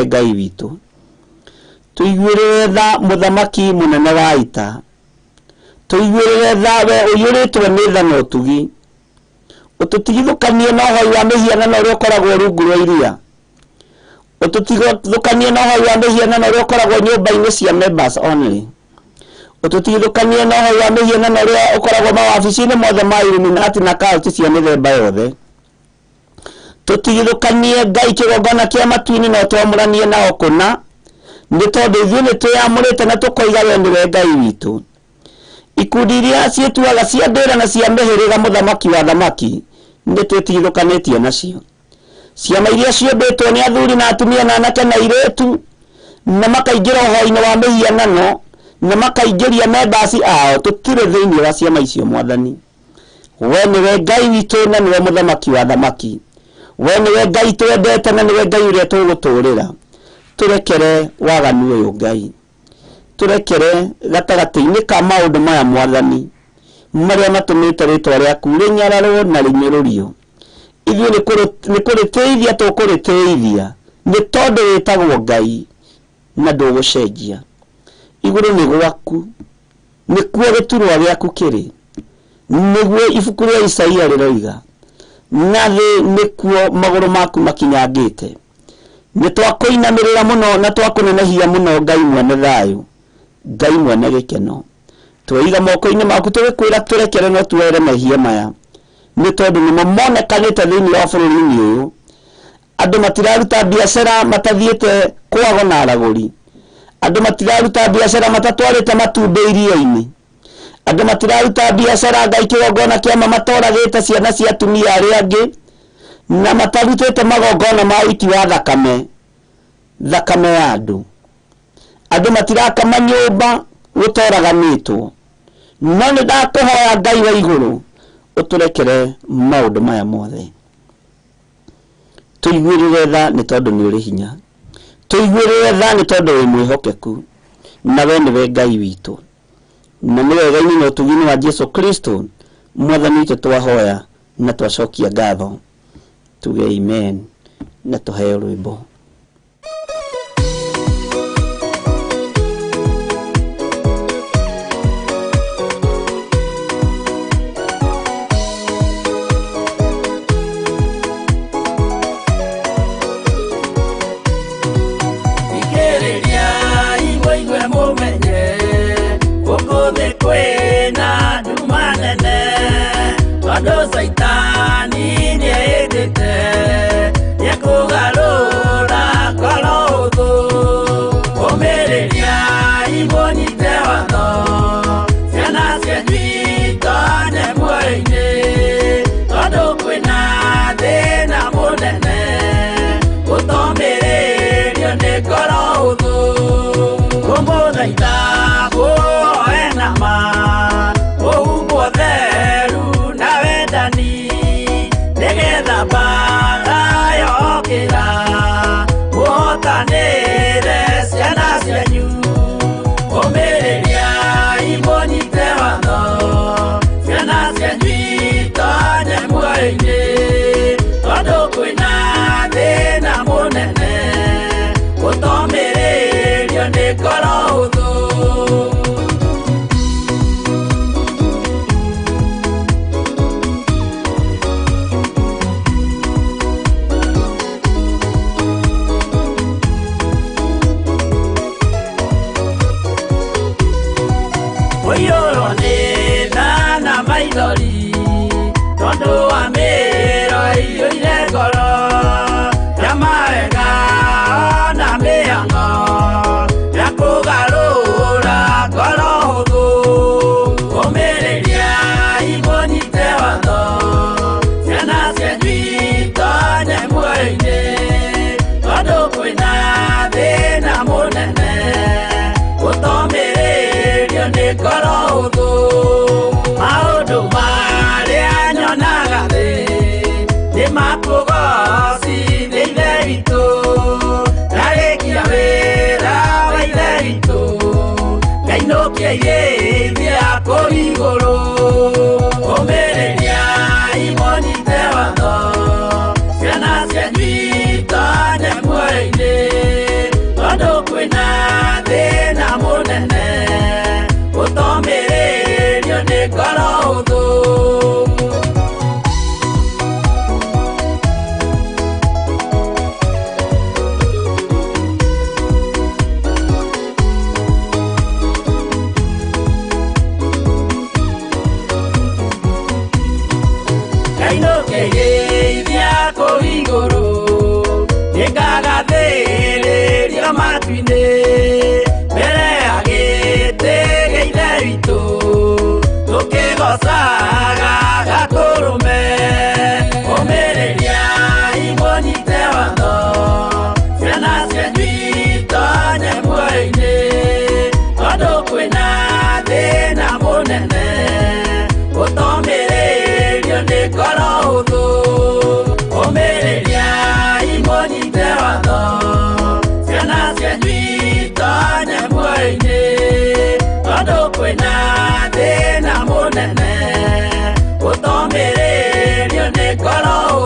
S3: Ngai witũ. tuiguirire tha muthamaki munene wa ita, tuiguirire tha we uyuritwe ni tha na utugi, ututigithukanie na uhoi wa mihianano uria ukoragwo rungu rwa iria, ututigithukanie na uhoi wa mihianano uria ukoragwo nyumba-ini cia members only, ututigithukanie na uhoi wa mihianano uria ukoragwo mawabici-ini mothe ma Illuminati na cult cia mithemba yothe, tutigithukanie Ngai kigongona kia matu-ini na twamuranie nao kuna, ni tondu ithuĩ nĩ twĩamũrĩte na tũkoiga we nĩwe Ngai witũ. Ikundi iria ciĩtuaga cia ndĩra na cia mĩhĩrĩga mũthamaki wa thamaki nĩ twĩtigithũkanĩtie nacio. Ciama iria ciũmbĩtwo nĩ athuri na atumia na anake na airĩtu na makaingĩra ũhoro-inĩ wa mĩhianano na makaingĩria members ao, tũtirĩ thĩinĩ wa ciama icio Mwathani. We nĩwe Ngai witũ na nĩwe mũthamaki wa thamaki. We nĩwe Ngai twendete na nĩwe Ngai ũrĩa tũgũtũũrĩra. Turekere waganu uyu Ngai, turekere gatagati-ini ka maundu maya Mwathani maria matumite ritwa riaku rinyararwo na rinyururio. Ithuĩ nĩ kũrĩtĩithia tũkũrĩtĩithia nĩ tondũ wĩtagwo Ngai na ndũgũcenjia. Igũrũ nĩ gwaku, nĩkuo gĩturwa gĩaku kĩrĩ, nĩguo ibuku rĩa Isaia rĩroiga, na thĩ nĩkuo magũrũ maku makinyangĩte. Nĩ twakũinamĩrĩra mũno na twakũnenehia mũno Ngai mwene thayũ, Ngai mwene gĩkeno. Twaiga moko-inĩ maku tũgĩkwĩra tũrekere no tuoere mehia maya, nĩ tondũ nĩmo monekanĩte thĩinĩ wa bũrũri-inĩ ũyũ. Andũ matiraruta biacara matathiĩte kwago na aragũri, andũ matiraruta biacara matatwarĩte matumbĩ iria-inĩ, andũ matiraruta biacara Ngai kĩgongona kĩama matoragĩte ciana cia atumia arĩa angĩ, na matarutĩte magongona ma ũiti wa thakame ya andũ. Andũ matirakama nyũmba gũtoraganĩtwo. No nĩ ndakũhoya Ngai wa igũrũ ũtũrekere maũndũ maya mothe. Tũiguĩrĩre tha nĩ tondũ nĩ ũrĩ hinya, tũiguĩrĩre tha nĩ tondũ wĩ mwĩhokeku, na we nĩwe Ngai witũ, na nĩ wega-inĩ na ũtugi-inĩ wa Jesu Kristo Mwathani witũ twahoya na twacokia ngatho. Tuge amen na tuheo rwĩmbo.
S2: Saitani ni edete ya kugarura kolodo omereria iboni tewano siana sienwita ne Hwai-ini todo kwina thina munene utomererio ni kolodo kumuthaitha kuoenama ouguo theru na wendani negetha mbara yokĩra muhotanĩre ciana cianyu ũmĩrĩria imũnyite watho ciana cianyu itonye muoyo-inĩ tondũ kwĩna thĩna mũnene ũtomĩrĩrio nĩ ngoro hũthũ. Oyoro ni nana maithori tondu wa mĩro ĩiyũire ngoro ya mawega ona mĩhang'o ya kũgarũra ngoro hũthũ ũmĩrĩria imũnyite watho ciana cianyu itonye muoyo-inĩ tondũ kwĩna thĩna mũnene ũtomĩrĩrio nĩ ngoro hũthũ. Maũndũ marĩa nyonaga thĩ nĩ makũgocithia Ithe witũ, ndarĩkia wĩra wa Ithe witũ ngainũkia irĩithia kũu igũrũ ũmĩrĩria imũnyite watho ciana cianyu itonye muoyo-inĩ tondũ kwĩna thĩ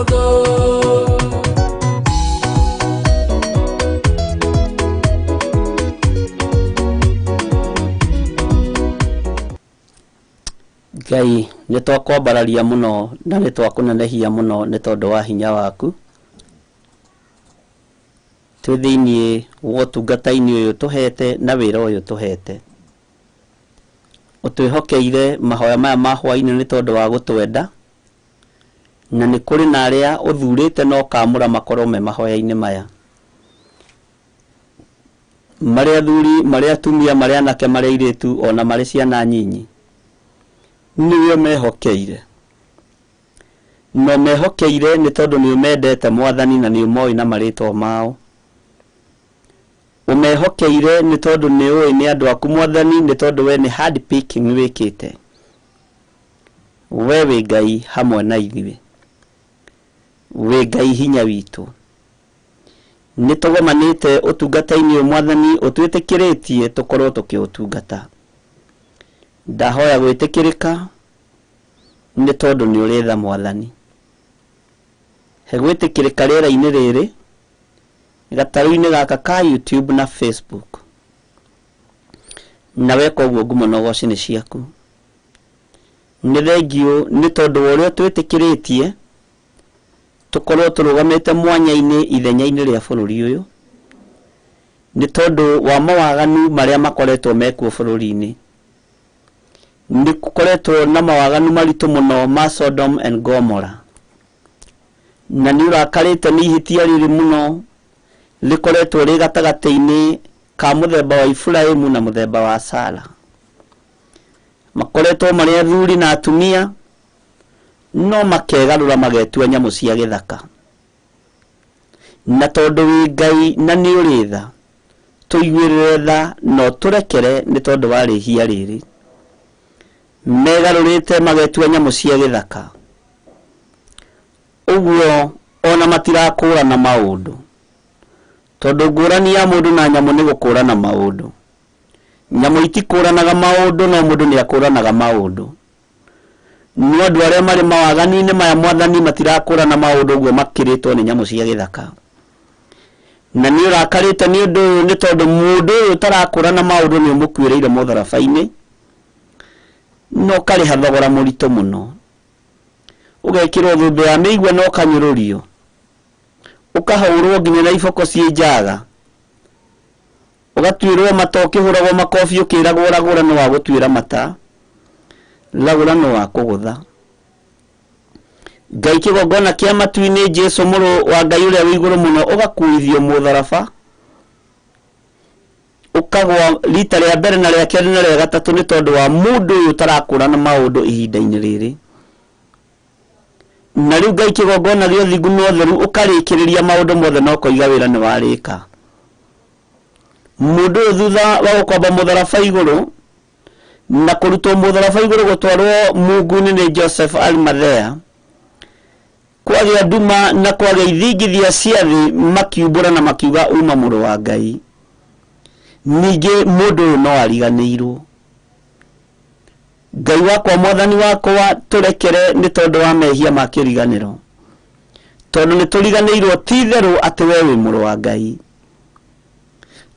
S2: uthu
S1: Ngai nitwakwambararia muno na nitwakunenehia muno ni tondu wa hinya waku twi thiini wa tungata-ini uyu tuhete na wira uyu tuhete utwihokeire mahoya maya ma hwai-ini ni tondu wa gutwenda na ni kuri na aria uthurite no kamura makorwo me mahoya-ini maya maria athuri maria atumia maria anake maria airitu ona maria ciana nyinyi niwe mehokeire no mehokeire ni tondu ni umendete mwathani na ni umoi na maritwa mao umehokeire ni tondu ni ui ni andu aku mwathani ni tondu we ni hard picking wikite we wi Ngai hamwe na ithuĩ wi Ngai hinya witu ni tugomanite utungata-ini uyu mwathani utwitikiritie tukorwo tukiutungata ndahoya gwitikirika ni tondu ni uri tha mwathani he gwitikirika rĩera-inĩ rĩrĩ gataru-inĩ gaka ka YouTube na Facebook na weka ũguo ngumo na ũgooci-inĩ ciaku nĩ thengio nĩ tondu wa ũrĩa twĩtĩkĩrĩtie tukorwo tũrũgamĩte mwanya-inĩ ithenya-inĩ rĩa bũrũri ũyũ nĩ tondu wa mawaganu marĩa makoretwo mekuo bũrũri-inĩ nĩ kukoretwo na mawaganu maritũ mũno ma Sodom and Gomorrah na nĩ ũrakarĩte nĩ ihĩtia rĩrĩ mũno rĩkoretwo rĩ gatagatĩ-inĩ ka mũthemba wa Ibrahimu na mũthemba wa Sara makoretwo marĩ athuri na atumia no makegarũra magetua nyamũ cia gĩthaka na tondu wĩ Ngai na nĩ ũrĩ tha tũiguĩrĩre tha no tũrekere nĩ tondu wa rĩhia rĩrĩ megarũrĩte magetua nyamũ cia gĩthaka ũguo ona matirakũrana maũndũ tondu ngũrani ya mũndũ na nyamũ nĩ gũkũrana maũndũ nyamũ itikũranaga maũndũ no mũndũ nĩ akũranaga maũndũ no andũ arĩa marĩ mawaganu-inĩ maya mwathani matirakũrana maũndũ ũguo makĩrĩtwo nĩ nyamũ cia gĩthaka na nĩ ũrakarĩte nĩ ũndũ ũyũ nĩ tondu mũndũ ũyũ ũtarakũrana maũndũ nĩ ũmũkuĩrĩire mũtharaba-inĩ no karĩha thogora mũritũ mũno ũgekĩrwo thũmbĩ ya mĩigua no kanyũrũrio ukahurwo nginya na iboko cie njaga ugatuirwo mata ukihuragwo makofi ukiragwo ragura no wa gutwira mata ragura no wa kugutha Ngai kigongona kia matu-ini Jesu muru wa Ngai uria wi iguru muno ugakuithio mutharaba ukagwa rita rĩa mbere na rĩa kerĩ na rĩa gatatũ nĩ tondu wa mũndũ ũyũ tarakũrana maũndũ ihinda-inĩ rĩrĩ na rĩu Ngai kigongona gĩa ũthingu na ũtheru ũkarĩkĩrĩria maũndũ mothe no kũiga wĩra nĩ warĩka mũndũ ũyũ thutha wa gũkomba mũtharaba igũrũ na kũrutwo mũtharaba igũrũ gũtwarwo mungu-inĩ nĩ Joseph Arimathea kwagĩa nduma na kwagĩa ithingithia cia thĩ makiumbũra na makiuga uma mũrũ wa Ngai ningĩ mũndũ ũyũ no ariganĩirwo Ngai wakwa mwathani wakwa turekere nĩ tondu wa mehia ma kĩriganĩro tondu nĩ tũriganĩirwo ti therũ atĩ we wĩ mũrũ wa Ngai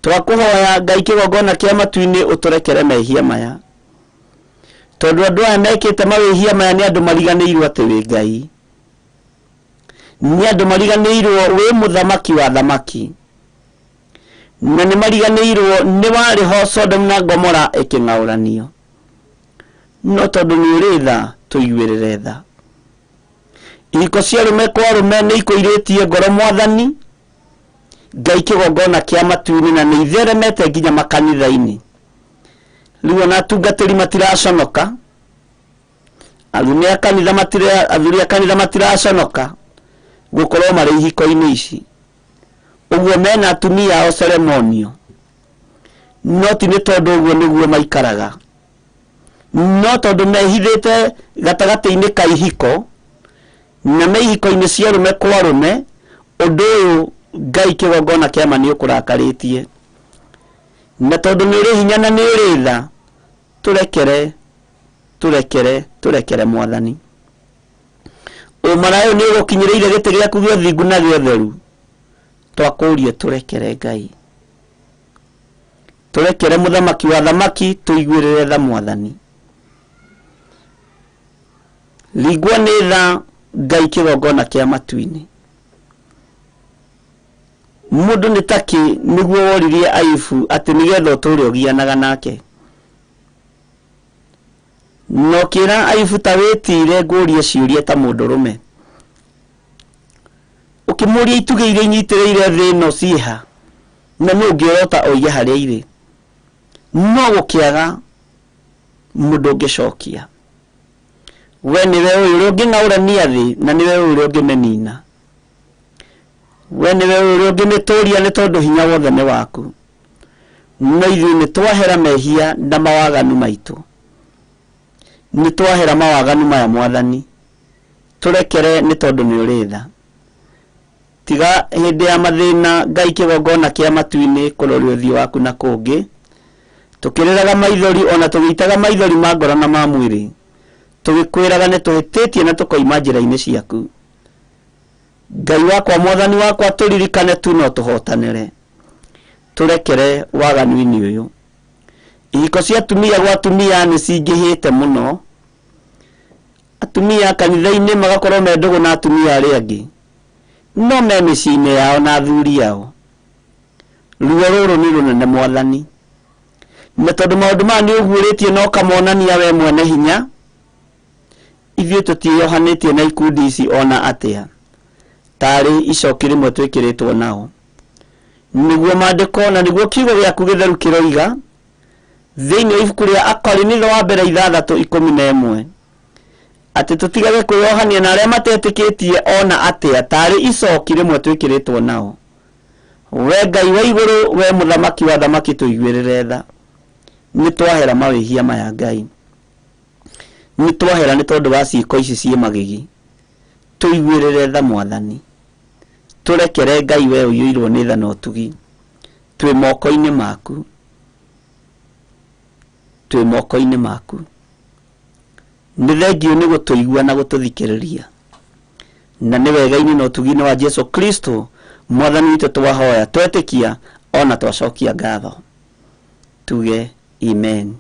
S1: twakũhoya Ngai kĩgongona kĩa matu-inĩ ũtũrekere mehia maya tondu andũ aya mekĩte mawĩhia maya nĩ andũ mariganĩirwo atĩ wĩ Ngai nĩ andũ mariganĩirwo wĩ mũthamaki wa thamaki na nĩ mariganĩirwo nĩ warĩ ho Sodom na Gomora ĩkĩng'aũranio no tondu nĩ ũrĩ tha tũiguĩrĩre tha ihiko cia rũme kwa rũme nĩ ikũirĩtie ngoro mwathani Ngai kĩgongona kĩa matu-inĩ na nĩ itheremete nginya makanitha-inĩ rĩu ona atungatĩri matiraconoka athuri a kanitha matiraconoka gũkorwo marĩ ihiko-inĩ ici ũguo mena atumia ao ceremonio no ti nĩ tondu ũguo nĩguo maikaraga no tondu mehithĩte gatagatĩ-inĩ ka ihiko na me ihiko-inĩ cia rũme kwa rũme ũndũ ũyũ Ngai kĩgongona kĩa ma nĩ ũkũrakarĩtie na tondu nĩ ũrĩ hinya na nĩ ũrĩ tha turekere mwathani
S3: umarayo ni ugukinyireire gite giaku gio thingu na gio theru twakurie turekere Ngai turekere muthamaki wa thamaki tuiguirire tha Mwathani ligwa ni tha Ngai kigongona kia matu-ini mundu ni taki niguo woririe Ayubu ati nigetha uturi ugianaga nake no kira Ayubu ta witire ngurie ciuria ta mundurume ukimuria itugeire inyitireire thino ciha na no ngirota oige haria ire no gukiaga mundu ngicokia we niwe uyu nginaurania thi na niwe uyu ngimenina we niwe uyu ngimituria ni tondu hinya wothe ni waku no ithuĩ ni twahera mehia na mawaganu maitu ni twahera mawaganu maya Mwathani turekere ni tondu ni uritha tiga hindi ya mathina Ngai kigongona kia matu-ini kurori uthio waku na kungi tukiriraga maithori ona tugitaga maithori ma ngoro na ma mwiri tugikwiraga ni tuhititie na tukoima njira-ini ciaku Ngai wakwa Mwathani wakwa turirikane tu no tuhotanire turekere waganu-ini uyu ihiko cia atumia gwa atumia ni cingihite muno atumia kanitha-ini magakorwo me ndugu na atumia aria angi no me micii-ini yao na athuri yao ruo ruru ni runene Mwathani na tondu maundu maya ni uguuritie no kamonania we mwene hinya ithuĩ tutiyohanitie na ikundi ici ona atia tari icoki rimwe twikiritwo nao niguo mandiko na niguo kiugo giaku githeru kiroiga thiini wa ibuku ria Akorinitho wa mbere 6:11 ati tutigage kuyohania na aria matetikitie ona atia tari icoki rimwe twikiritwo nao we Ngai wa iguru we muthamaki wa thamaki tuiguirire tha ni twahera mawihia maya Ngai ni twahera ni tondu wa ciiko ici cie magigi tuiguirire tha Mwathani turekere Ngai we uyuirwo ni tha no tugi twi moko-ini maku ni thengio ni gutuigua na gututhikiriria na ni wega-ini no tugi-ini wa Jesu Kristo Mwathani witu twahoya twetikia ona twacokia ngatho tuge amen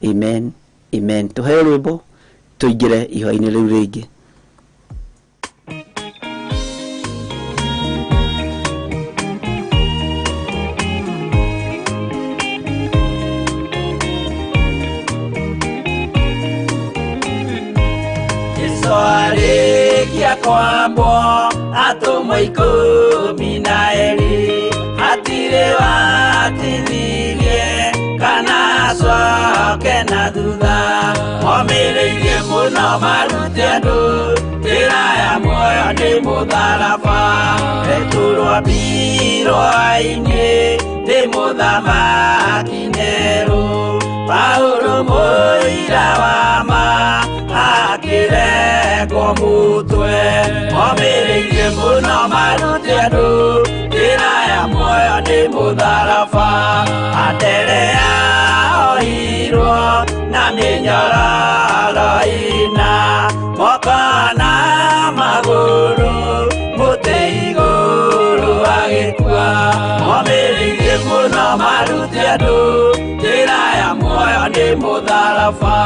S3: amen amen tuheo rwimbo tuingire ihwa-ini riu ringi
S2: Kia kwambo atumwa 12 atire watithirie kana coke na thutha momireirie muno marute andu njira ya muoyo ni mutharaba eturwo Hwai-ini ni muthamaki neru Paulo muira wa ma akirego mutwe omireirie muno marute andu njira ya muoyo ni mutharaba aterea ohirwo na minyororo ina mokana maguru muti iguru agikua omireirie muno marute andu njira ya muoyo ni mutharaba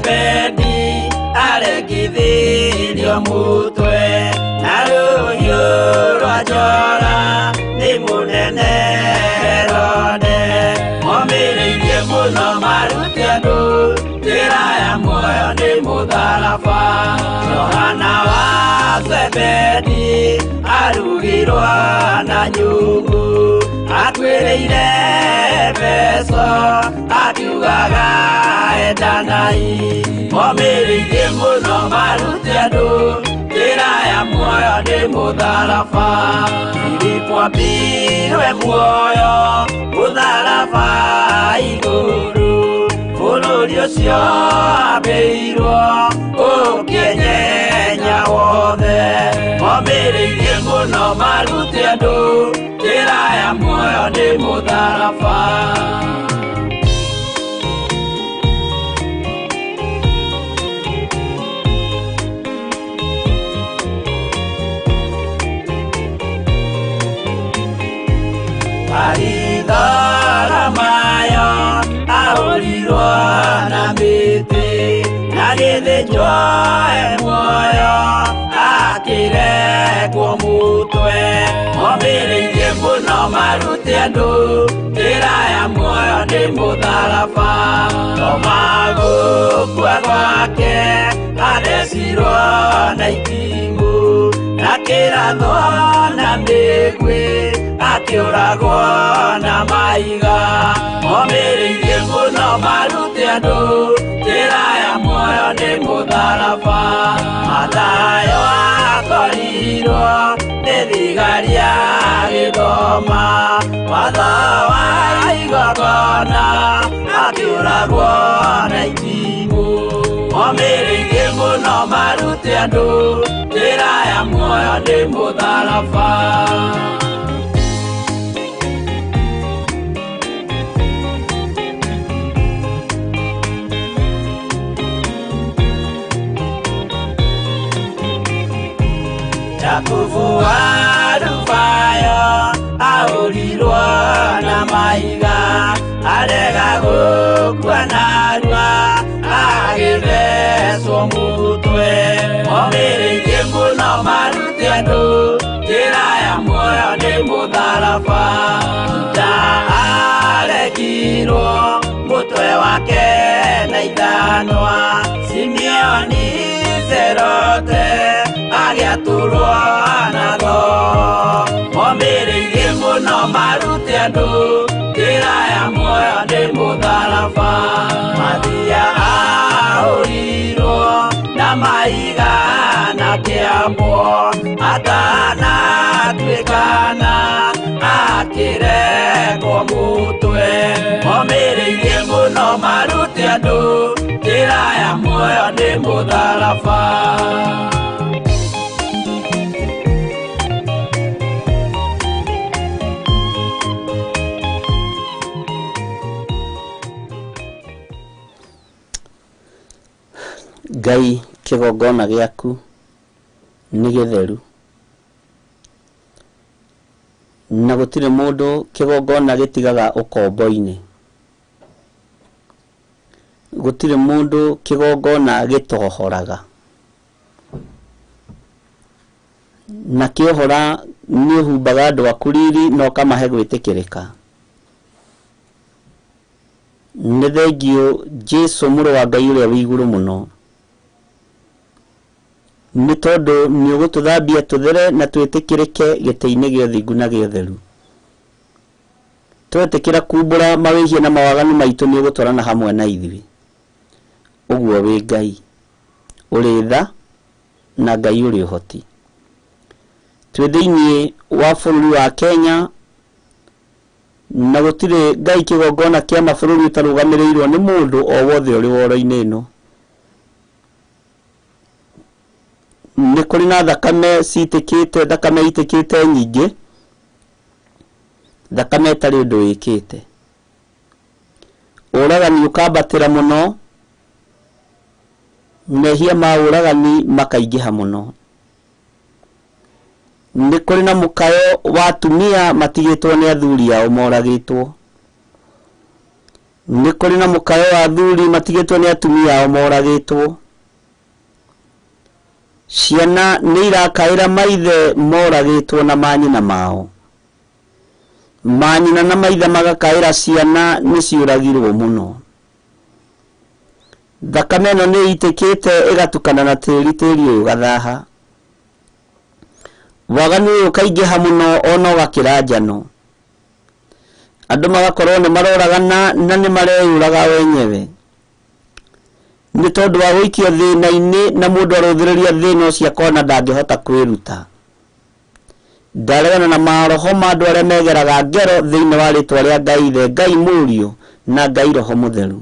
S2: Bedi are Githiri mutwe na ruhiu rwa njora ni munene Herode momireirie muno marute andu njira ya muoyo ni mutharaba Yohana wa Zebedi arugirwa na nyungu atwireire beso akiugaga edanai momireirie muno marute andu njira ya muoyo ni mutharaba Filipo ambirwe muoyo mutharaba iguru Bũrũri ũcio ambĩirwo ũkĩnyenya wothe momĩrĩirie mũno marute andũ njĩra ya muoyo nĩ mũtharaba. Aithara mayo ahũrirwo na mĩtĩ na gĩthĩnjwo muoyo akĩrekwo mũtwe momĩrĩirie mũno marute andũ njĩra ya muoyo nĩ mũtharaba. No magũkua gwake athecirwo na itimũ na kĩratho na mĩguĩ akĩũragwo na maiga momĩrĩirie mũno marute andũ njĩra ya muoyo nĩ mũtharaba. Mathayo akorirwo nĩ thigari ya gĩthoma watho wa igongona akĩũragwo na itimũ momĩrĩirie mũno marute andũ njĩra ya muoyo nĩ mũtharaba. Yakubu wa Rubayo ahũrirwo na maiga arega gũkua narua agĩthecwo mũtwe momĩrĩirie mũno marute andũ njĩra ya muoyo nĩ mũtharaba. Juda arekirwo mũtwe wake na ithanwa Simeoni Zerote agĩatũrwo na tho momĩrĩirie mũno marute andũ njĩra ya muoyo nĩ mũtharaba. Mathia ahũrirwo na maiga na kĩambo atanatuĩkana akĩrekwo mũtwe momĩrĩirie mũno marute andũ njĩra ya muoyo nĩ mũtharaba.
S3: Ngai kĩgongona gĩaku nĩ gĩtheru na gũtirĩ mũndũ kĩgongona gĩtigaga ũkombo-inĩ. Gũtirĩ mũndũ kĩgongona gĩtohoraga na kĩohora nĩ ũhumbaga andũ aku riri na ũkamahe gwĩtĩkĩrĩka. Nĩ thengio Jesũ mũrũ wa Ngai ũrĩa wĩ igũrũ mũno nĩ tondũ nĩ ũgũtũthambia tũthere na twĩtĩkĩrĩke gĩtĩ-inĩ gĩa ũthingu na gĩa ũtheru. Twetĩkĩra kumbũra mawĩhia na mawaganu maitũ nĩ ũgũtwarana hamwe na ithuĩ. Ũguo wĩ Ngai ũrĩ tha na Ngai ũrĩ ũhoti. Twĩ thĩinĩ wa bũrũri wa Kenya na gũtirĩ Ngai kĩgongona kĩa mabũrũri ũtarũgamĩrĩirwo nĩ mũndũ o wothe ũrĩ woro-inĩ ĩno. Nĩ kũrĩ na thakame itĩkĩte nyingĩ, thakame ĩtarĩ ũndũ wĩkĩte. Ũragani ũkambatĩra mũno, mehia ma ũragani makaingĩha mũno. Nĩ kũrĩ na mũkayo wa atumia matigĩtwo nĩ athuri ao moragĩtwo. Nĩ kũrĩ na mũkayo wa athuri matigĩtwo nĩ atumia ao moragĩtwo. Ciana nĩ irakaĩra maithe moragĩtwo na manyina mao. Manyina na maithe magakaĩra ciana nĩ ciũragirwo mũno. Thakame ĩno nĩ itĩkĩte ĩgatukana na tĩri ũyũ gathaha. Waganu ũyũ kaingĩha mũno ona ũgakĩra njano. Andũ magakorwo nĩ maroragana na nĩ mareyũraga wenyewe. Nĩ tondũ wa gũikio thĩna-inĩ na mũndũ arũthĩrĩria thĩna ũcio akona ndangĩhota kwĩruta. Ndaregana na maroho ma andũ arĩa megeraga ngero thĩinĩ wa rĩtwa rĩa Ngai Ithe, Ngai Mũriũ na Ngai Roho Mũtheru.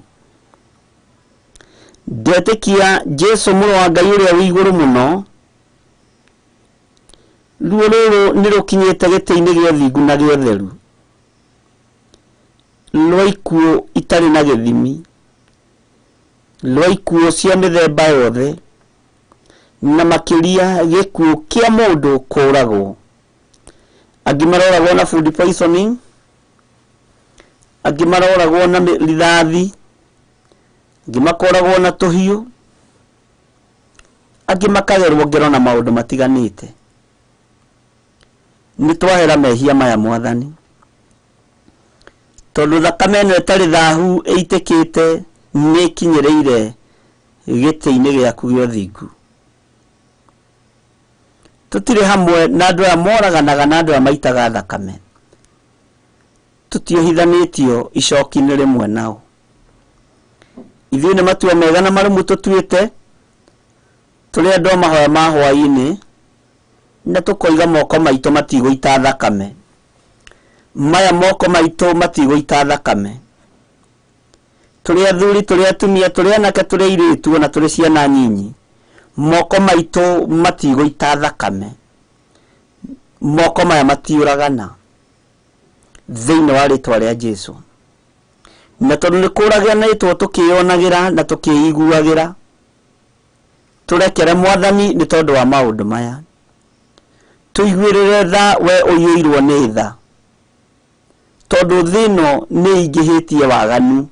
S3: Ndetekia Jesu mũrũ wa Ngai ũrĩa wĩ igũrũ mũno ruo rũrũ nĩ rũkinyĩte gĩtĩ-inĩ gĩa ũthingu na gĩa ũtheru rwa ikuũ itarĩ na gĩthimi, rwa ikuũ cia mĩthemba yothe, na makĩria gĩkuũ kĩa mũndũ kũũragwo. Angĩ maroragwo na food poisoning, angĩ maroragwo na rithathi, angĩ makoragwo na tũhiũ, angĩ makagerwo ngero na maũndũ matiganĩte. Nĩ twahera mehia maya Mwathani, tondũ thakame ĩno ĩtarĩ thahu ĩitĩkĩte nĩ ĩkinyĩrĩire gĩtĩ-inĩ gĩaku gĩa ũthingu. Tũtirĩ hamwe na andũ arĩa moraganaga na andũ arĩa maitaga thakame. Tũtiohithanĩtio icoki-inĩ rĩmwe nao. Ithuĩ nĩ matua mega na marũmu tũtuĩte, tũrĩ andũ a mahoya ma hwai-ini, na tũkoiga moko maitũ matigũita thakame. Maya moko maitũ matigũita thakame. Tũrĩ athuri, tũrĩ atumia, tũrĩ anake, tũrĩ airĩtu, na tũrĩ ciana nyinyi. Moko maitũ matigũita thakame. Moko maya matiũragana thĩinĩ wa rĩtwa rĩa Jesu. Na tondũ nĩ kũraganĩtwo tũkĩonagĩra na tũkĩiguagĩra, tũrekere Mwathani nĩ tondũ wa maũndũ maya. Tũiguĩrĩre tha we ũiyũirwo nĩ tha, tondũ thĩ ĩno nĩ ingĩhĩtie waganu.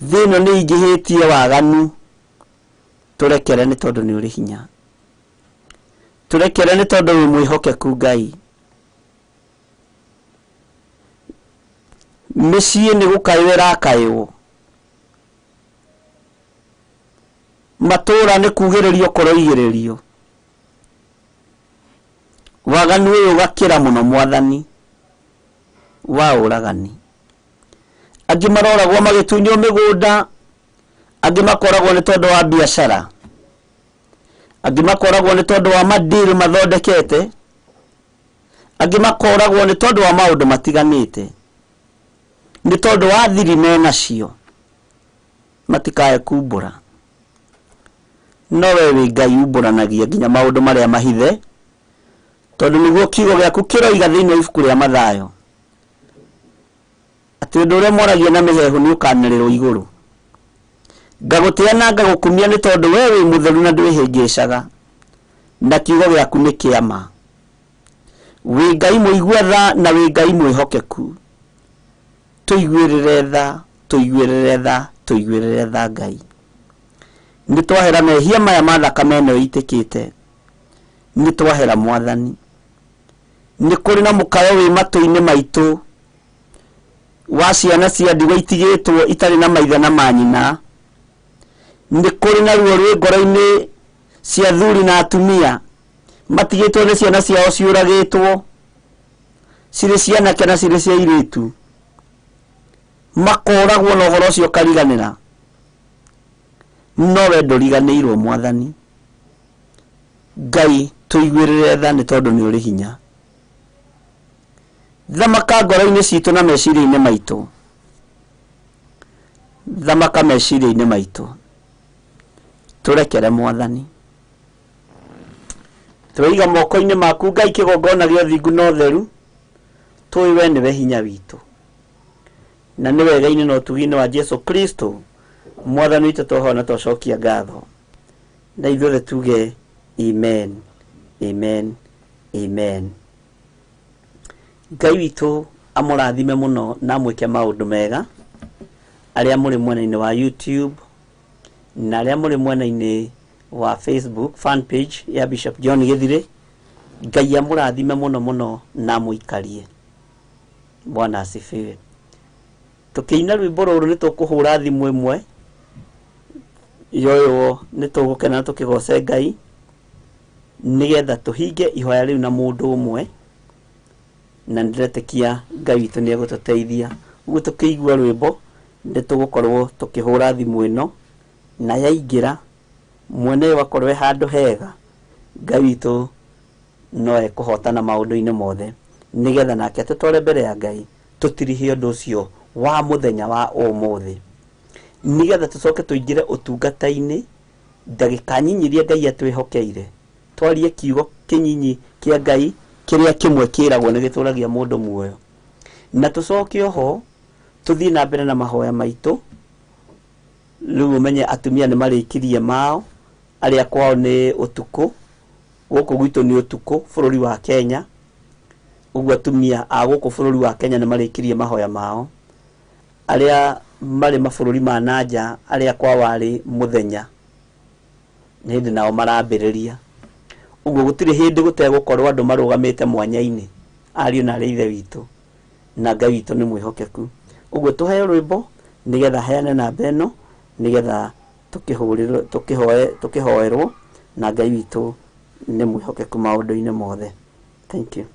S3: Thĩ ĩno nĩ ingĩhĩtie waganu. Tũrekere nĩ tondũ nĩ ũrĩ hinya. Tũrekere nĩ tondũ wĩ mwĩhokeku Ngai. Mĩciĩ nĩ gũkaywo ĩrakaywo. Matũũra nĩ kugĩrĩrio kũroigĩrĩrio. Waganu ũyũ ũgakĩra mũno Mwathani wa ũragani. Angĩ maroragwo magĩtunywo mĩgũnda, angĩ makoragwo nĩ tondũ wa biacara, angĩ makoragwo nĩ tondũ wa madiri mathondekete, angĩ makoragwo nĩ tondũ wa maũndũ matiganĩte, nĩ tondũ wa thiri menacio matikae kumbũra. No we wĩ Ngai umbũranagia nginya maũndũ marĩa mahithe, tondũ nĩguo kiugo gĩaku kĩroiga thĩinĩ wa ibuku rĩa Mathayo atĩ ũndũ ũrĩa moragia na mĩhehu nĩ ũkanĩrĩrwo igũrũ. Ngagũtĩa na ngagũkumia nĩ tondũ we wĩ mũtheru na ndwĩhĩngĩcaga, na kiugo gĩaku nĩ kĩama. Wĩ Ngai mũigua tha na wĩ Ngai mwĩhokeku. Tũiguĩrĩre tha, tũiguĩrĩre tha, tũiguĩrĩre tha Ngai. Nĩ twahera mehia maya ma thakame ĩno ĩitĩkĩte. Nĩ twahera Mwathani. Nĩ kũrĩ na mũkayo wĩ matũ-inĩ maitũ wa ciana cia ndigwa itigĩtwo itarĩ na maithe na manyina. Nĩ kũrĩ na ruo rwĩ ngoro-inĩ cia athuri na atumia matigĩtwo nĩ ciana ciao ciũragĩtwo, cirĩ cianake na cirĩ cia airĩtu, makoragwo na ũhoro ũcio ũkariganĩra. No we ndũriganĩirwo Mwathani. Ngai tũiguĩrĩre tha nĩ tondũ nĩ ũrĩ hinya. Thamaka ngoro-inĩ citũ na meciria-inĩ maitũ. Thamaka meciria-inĩ maitũ. Tũrekere Mwathani. Twaiga moko-inĩ maku Ngai kĩgongona gĩa ũthingu na ũtheru. Tũĩ we nĩwe hinya witũ. Na nĩ wega-inĩ na ũtugi-inĩ wa Jesu Kristo Mwathani witũ tũhoya na tũcokia ngatho. Na ithuothe tuge amen, amen, amen. Ngai witũ amũrathime mũno na mwĩke maũndũ mega, arĩa mũrĩ mwena-inĩ wa YouTube na arĩa mũrĩ mwena-inĩ wa Facebook fan page ya Bishop John Githiri. Ngai amũrathime mũno mũno na mũikarie. Bwana asifiwe. Tukĩina rwĩmbo rũrũ nĩ tũkũhũra thimũ ĩmwe yoyo nĩ tũgũkena tũkĩgoce Ngai nĩgetha tũhinge ihoya rĩu na mũndũ ũmwe, na ndiretĩkia Ngai witũ nĩ egũtũteithia. Ũguo tũkĩigua rwĩmbo nĩ tũgũkorwo tũkĩhũra thimũ ĩno, na yaingĩra mwene wakorwo handũ hega, Ngai witũ no ekũhotana maũndũ-inĩ mothe, nĩgetha nake tũtware mbere ya Ngai tũtirihie ũndũ ũcio wa mũthenya wa ũmũthĩ. nigetha tucoke tuingire utungata-ini ndagika nyinyi iria Ngai atwihokeire twarie kiugo kinyinyi kia Ngai kiria kimwe kiragwo ni gituragia mundu muoyo na tucoke oho tuthii na mbere na mahoya maitu riu umenye atumia ni marikirie mao aria kwao ni utuku guku gwitu ni utuku bururi wa Kenya uguo atumia a guku bururi wa Kenya ni marikirie mahoya mao aria mari mabururi ma nanja aria kwao ari muthenya ni hindi nao marambiriria uguo gutiri hindi gutegukorwo andu marugamite mwanya-ini ariu na ari ithe witu na Ngai witu ni mwihokeku uguo tuheo rwimbo nigetha heane namba ino nigetha tukihoerwo na Ngai witu ni mwihokeku maundu-ini mothe. Thank you.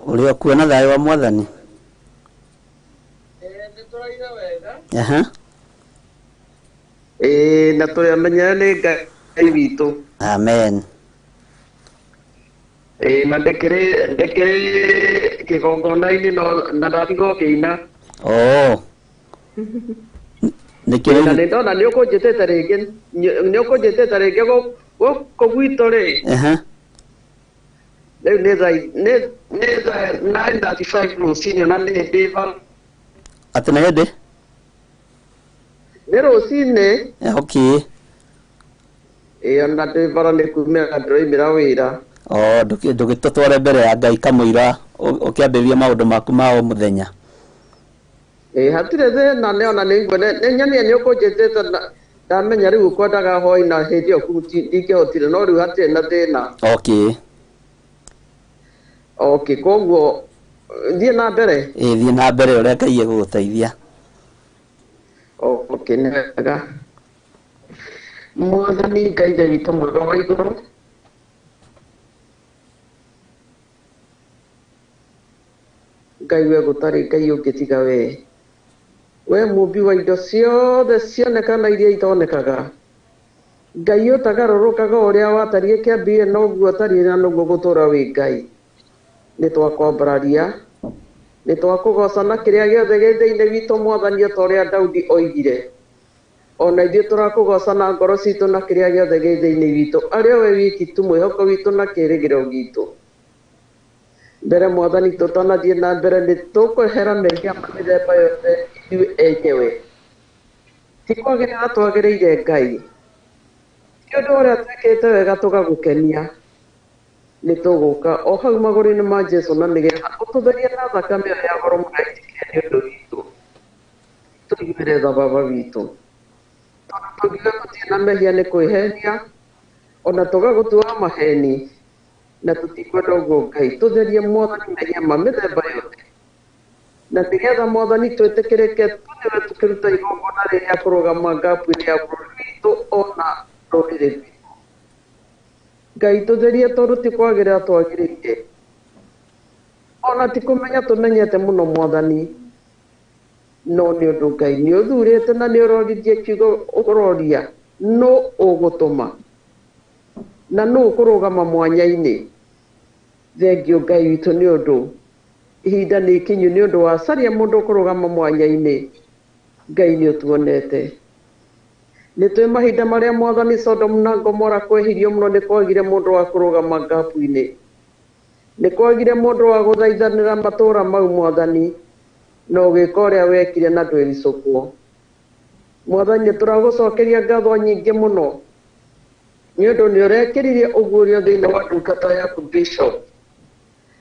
S3: Uri kuona thayo wa Mwathani
S4: na turi amenya ni Ngai witu.
S3: Amen.
S4: Na ndekere kigongona-ini na ndatigo kiina.
S3: Oh.
S4: Ndekere na ndona ni ukunjitete ringi guku gwitu ri. Rĩu nĩ thaa 9:35 rũcinĩ na nĩ ndĩva.
S3: Atĩ nĩ hĩndĩ?
S4: Nĩ rũcinĩ.
S3: Okay.
S4: Ona ndĩvara nĩ kumĩra ndĩroimĩra wĩra.
S3: Ndũgĩtũtware mbere ya Ngai kamũira ũkĩambĩrĩria maũndũ maku ma o mũthenya.
S4: Hatirĩ thĩna nĩ ona nĩiguo nĩ nyonia nĩ ũkũnjĩtĩte ndamenya rĩu ũkwendaga hoi na hĩndĩ ĩyo ndingĩhotire no rĩu hatirĩ na thĩna.
S3: Okay.
S4: Okay, koguo thiĩ na mbere.
S3: Thiĩ na mbere ũrĩa Ngai egũgũteithia.
S4: Okay, nĩ wega. Mwathani Ngai witũ mwega wa igũrũ, Ngai we gũtarĩ Ngai ũngĩ tiga we. We mũmbi wa indo ciothe cionekana iria itonekaga. Ngai ũtagarũrũkaga ũrĩa watariĩ kĩambĩrĩria noguo ũtariĩ na noguo gũtũũra wĩ Ngai. Nĩ twakwambararia, nĩ twakũgocana kĩrĩa gĩothe gĩ thĩinĩ witũ Mwathani o ta ũrĩa Daudi oigire. Ona ithuĩ tũrakũgocana ngoro citũ na kĩrĩa gĩothe gĩ thĩinĩ witũ, arĩ o we wiki tu mwĩhoko witũ na kĩĩrĩgĩrĩro gitũ. Mbere Mwathani tũtanathiĩ na mbere nĩ tũkwehera mehia ma mĩthemba yothe ithuĩ enyewe. Ti kwagĩrĩra twagĩrĩire Ngai. Ti ũndũ ũrĩa twĩkĩte wega tũgagũkenia. Nĩ tũgũka o hau magũrũ-inĩ ma Jesũ na nĩgetha ũtũtherie na thakame ĩyo ya goro mũno yaitĩkire nĩ ũndũ witũ. Tũiguĩre tha Baba witũ. Tondũ tũngiuga tũtirĩ na mehia nĩ kwĩhenia, ona tũgagũtua maheni, na tũtikwenda ũguo Ngai. Tũtherie Mwathani mehia ma mĩthemba yothe. Na nĩgetha Mwathani twĩtĩkĩrĩke tũthiwe tũkĩruta igongona rĩrĩa kũrũgama ngabu-inĩ ya bũrũri witũ ona rũrĩrĩ rwitũ. Ngai tũtherie tondũ ti kwagĩrĩra twagĩrĩire. Ona ti kũmenya tũmenyete mũno Mwathani. No nĩ ũndũ Ngai nĩ ũthurĩte na nĩ ũrorithie kiugo ũroria nũ ũgũtũma na nũ ũkũrũgama mwanya-inĩ. Thengiũ Ngai witũ nĩ ũndũ ihinda nĩ ikinyu nĩ ũndũ wa caria mũndũ ũkũrũgama mwanya-inĩ. Ngai nĩ ũtuonete. Nĩ twĩ mahinda marĩa Mwathani Sodomu na Gomora kwehirio mũno nĩ kwagire mũndũ wa kũrũgama ngabu-inĩ. Nĩ kwagire mũndũ wa gũthaithanĩra matũũra mau Mwathani, na ũgĩka ũrĩa wekire na ndwĩricũkwo. Mwathani nĩ tũragũcokeria ngatho nyingĩ mũno nĩ ũndũ nĩ ũrekĩrire ũguo ũrĩa thĩinĩ wa ndungata yaku Bishop,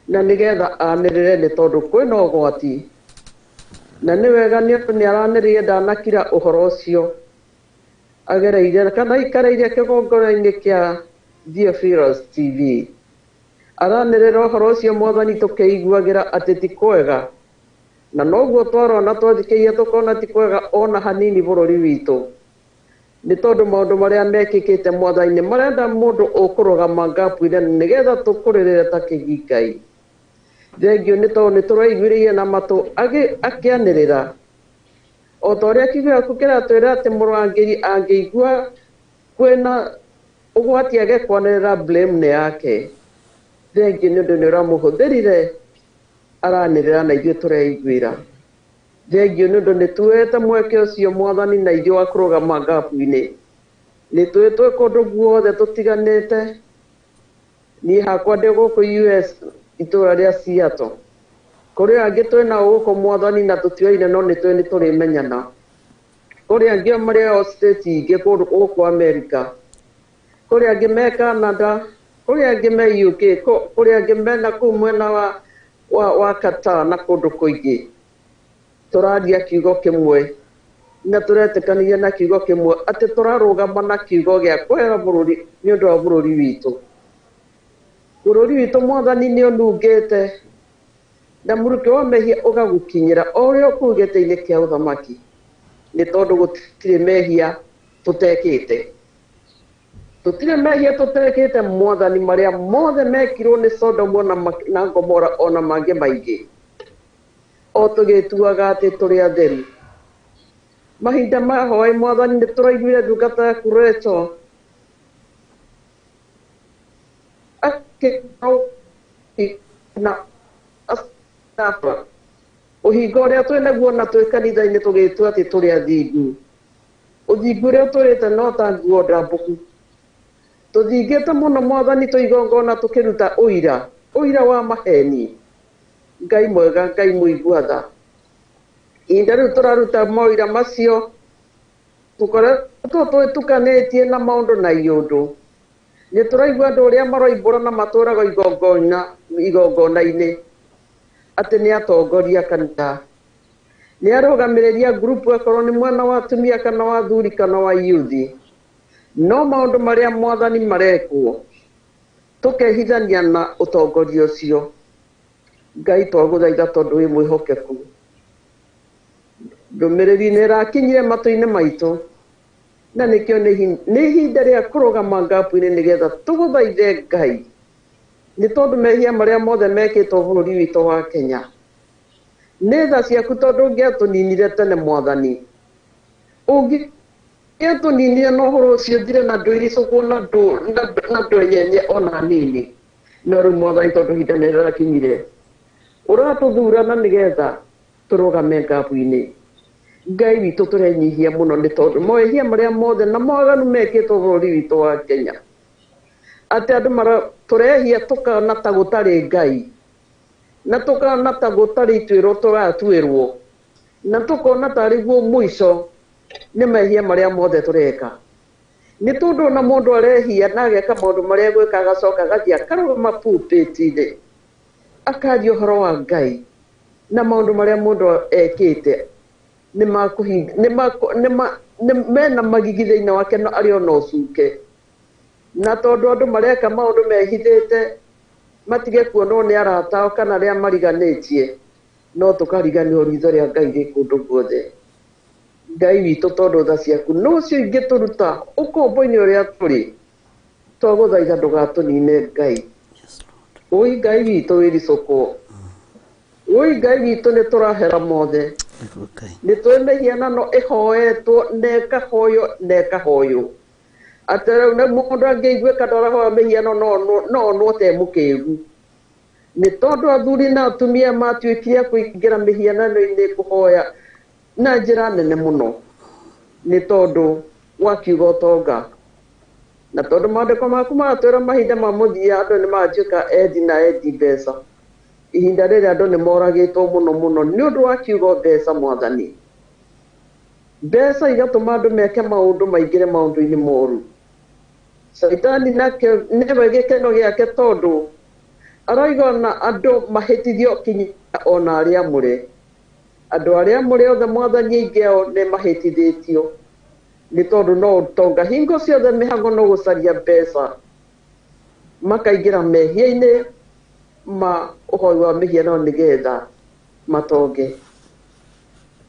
S4: na nĩgetha anĩrĩre nĩ tondũ kwĩna ũgwati. Na nĩ wega nĩ ũndũ nĩ aranĩrĩire ndanakira ũhoro ũcio. Agereire kana ikareire kĩgongona-inĩ kĩa Theophilus TV. Aranĩrĩra ũhoro ũcio Mwathani tũkĩiguagĩra atĩ ti kwega. Na noguo twarona twathikĩrĩirie tũkona ti kwega ona hanini bũrũri witũ. Nĩ tondũ maũndũ marĩa mekĩkĩte Mwathani nĩ marenda mũndũ ũkũrũgama ngabu-inĩ nĩgetha tũkũrĩrĩre ta kĩgingai. Thengiũ nĩ tondũ nĩ tũraiguĩrĩire na matũ akĩanĩrĩra. O ta ũrĩa kiugo gĩaku kĩratwĩra atĩ mũrangĩri angĩigua kwĩna ũgwati age kwanĩrĩra blame nĩ yake. Thengiũ nĩ ũndũ nĩ ũramũhũthĩrire aranĩrĩra na ithuĩ tũreiguĩra. Thengiũ nĩ ũndũ nĩ tuoete mweke ũcio Mwathani na ithuĩ wa kũrũgama ngabu-inĩ. Nĩ twĩ kũndũ guothe tũtiganĩte. Niĩ hakwa ndĩ gũkũ US itũũra rĩa Seattle. Kũrĩ angĩ twĩna gũkũ Mwathani na tũtioine no nĩ twĩ nĩ tũrĩmenyana. Kũrĩ angĩ marĩ o state ingĩ kũndũ gũkũ America. Kũrĩ angĩ me Canada, kũrĩ angĩ me UK, kũrĩ angĩ me na kũu mwena wa Qatar na kũndũ kũingĩ. Tũraria kiugo kĩmwe na tũretĩkanĩria na kiugo kĩmwe atĩ tũrarũgama na kiugo gĩa kwehera bũrũri nĩ ũndũ wa bũrũri witũ. Bũrũri witũ Mwathani nĩ ũnungĩte na mũrukĩ wa mehia ũgagũkinyĩra o ũrĩa kũu gĩtĩ-inĩ kĩa ũthamaki. Nĩ tondũ gũtirĩ mehia tũtekĩte. Tũtirĩ mehia tũtekĩte Mwathani marĩa mothe mekirwo nĩ Sodomu na Gomora ona mangĩ maingĩ. O tũgĩtuaga atĩ tũrĩ atheru. Mahinda ma Hwai Mwathani nĩ tũraiguire ndungata yaku Rachel na ũhinga ũrĩa twĩnaguo na twĩ kanitha-inĩ tũgĩtua atĩ tũrĩ athingu. Ũthingu ũrĩa tũrĩte no ta nguo ndambũku. Tũthingĩte mũno Mwathani tũigongona tũkĩruta ũira wa maheni. Ngai mwega, Ngai mũigua tha. Ihinda rĩu tũraruta maũira macio tũkoretwo twĩtukanĩtie na maũndũ na iũndũ. Nĩ tũraigua andũ ũrĩa maroimbũra na matũũraga igongona-inĩ atĩ nĩ atongoria kanitha. Nĩ arũgamĩrĩria ngurubu akorwo nĩ mwena wa atumia kana wa athuri kana wa youth. No maũndũ marĩa Mwathani marekwo tũkehithania na ũtongoria ũcio. Ngai twagũthaitha tondũ wĩ mwĩhokeku. Ndũmĩrĩri nĩ ĩrakinyire matũ-inĩ maitũ na nĩkĩo nĩ ihinda rĩa kũrũgama ngabu-inĩ nĩgetha tũgũthaithe Ngai. Nĩ tondũ mehia marĩa mothe mekĩtwo bũrũri witũ wa Kenya nä tha ciaku tondå ngä atå ninire tene mwathani å ngä atå ninire no horo å cio thire na ndå iricåkå na ndå nyenye ona nini no rä u mwathani tondå hinda nä rĩrakinyire å ratå thura na nä getha tå rå game ngabu-inä Ngai witå tå renyihia må no nä tondå mawähia marä a mothe na mwaganu mekä two bå rå ri witå wa Kenya atä andå tå rehia tå kana ta gå tarä Ngai na tå kana ta gå tarä ituä rwo tå ratuä rwo na tå kona tarä guo må ico nä mehia marä a mothe tå reka nä tondå ona må ndå arehia na ageka maå ndå marä a gwä ka agacoka agathiä akarå pulpit-inä akaria å horo wa Ngai na maå ndå marä a må ndå ekä te mena magigi thä-inä wake arä ona å cuke na tondå andå mareka maå ndå mehithä te matige kuonwo nä aratao kana rä a mariganä tie no tå kariganä o ritho rä a Ngai rä kå ndå guothe Ngai witå tondå tha ciaku no cio ingä tå ruta å kombo-inä å rä a tå rä twagå thaitha ndå gatå nine Ngai oi Ngai witå wä ricåkwo oi Ngai witå nä tå rahera mothe nä twä mä hianano ä hoetwo na ĩkahoywo atä rä u nä må ndå angä iguä ka ndarahoya mä hiano no onwo te må kä gu nä tondå athuri na atumia matuä kire kå ingä ra mä hianano-inä kå hoya na njä ra nene må no nä tondå wakiuga å tonga na tondå mandä ko maku maratwä ra mahinda ma må thia andå nä matuä ka endi na endi mbeca ihinda rä rä andå nä moragä two må no må no nä å ndå wa kiuga mbeca mwathani mbeca igatå ma andå meke maå ndå maingä re maå ndå-inä moru Saitani nake nĩwe gĩkeno gĩake tondũ aroiga ona andũ mahĩtithio kinya ona arĩa amũre andũ arĩa amũre othe mwathani aingĩ ao nĩ mahĩtithĩtio nĩ tondũ no ũtonga hingo ciothe mĩhang'o no gũcaria mbeca makaingĩra mehia-inĩ ma ũhoi wa mĩhianano nĩgetha matonge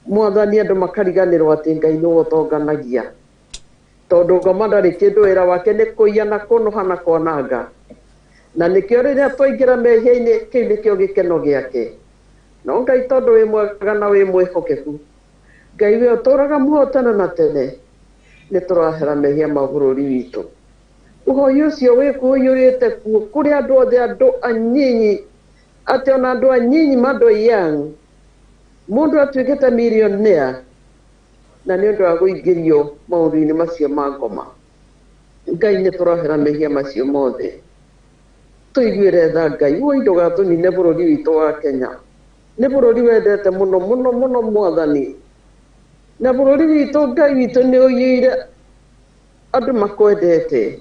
S4: mwathani andũ makariganĩrwo atĩ Ngai nĩwe ũtonganagia tondũ ngoma ndarĩ kĩndũ wĩra wake nĩ kũiya na kũnũha na kwananga na nĩkĩo rĩrĩa twaingĩra mehia-inĩ kĩu nĩkĩo gĩkeno gĩake no Ngai tondũ wĩ mwega na wĩ mwĩhokeku Ngai we ũtũũraga muoyo tene na tene nĩ tũrahera mehia ma bũrũri witũ ũhoi ũcio wĩkũiyũrĩte kuo kũrĩ andũ othe andũ anyinyi atĩ ona andũ anyinyi mandũ young mũndũ atuĩkĩte millionaire na nĩ ũndũ wa gũingĩrio maũndũ-inĩ macio ma ngoma Ngai nĩ tũrahera mehia macio mothe tũiguĩre tha Ngai woi ndũgatũnine bũrũri witũ wa Kenya nĩ bũrũri wendete mũno mũno mũno mwathani na bũrũri witũ Ngai witũ nĩ ũiyũire andũ makwendete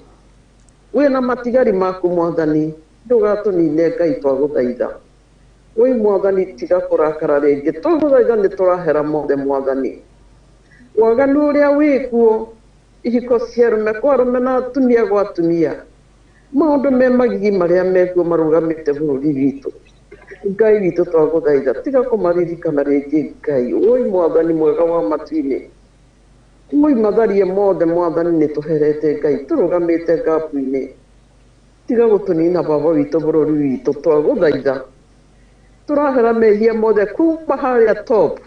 S4: wĩna matigari maku mwathani ndũgatũnine Ngai twagũthaitha woi mwathani tiga kũrakara rĩngĩ twagũthaitha nĩ tũrahera mothe mwathani waganu ũrĩa wĩkuo ihiko cia arũme kwa arũme na atumia gwa atumia maũndũ me magigi marĩa mekuo marũgamĩte bũrũri witũ Ngai witũ twagũthaitha tiga kũmaririkana rĩngĩ Ngai woi mwathani mwega wa matu-inĩ woi matharie mothe mwathani nĩ tũherete Ngai tũrũgamĩte ngabu-inĩ tiga gũtũnina baba witũ bũrũri witũ twagũthaitha tũrahera mehia mothe kuma harĩa top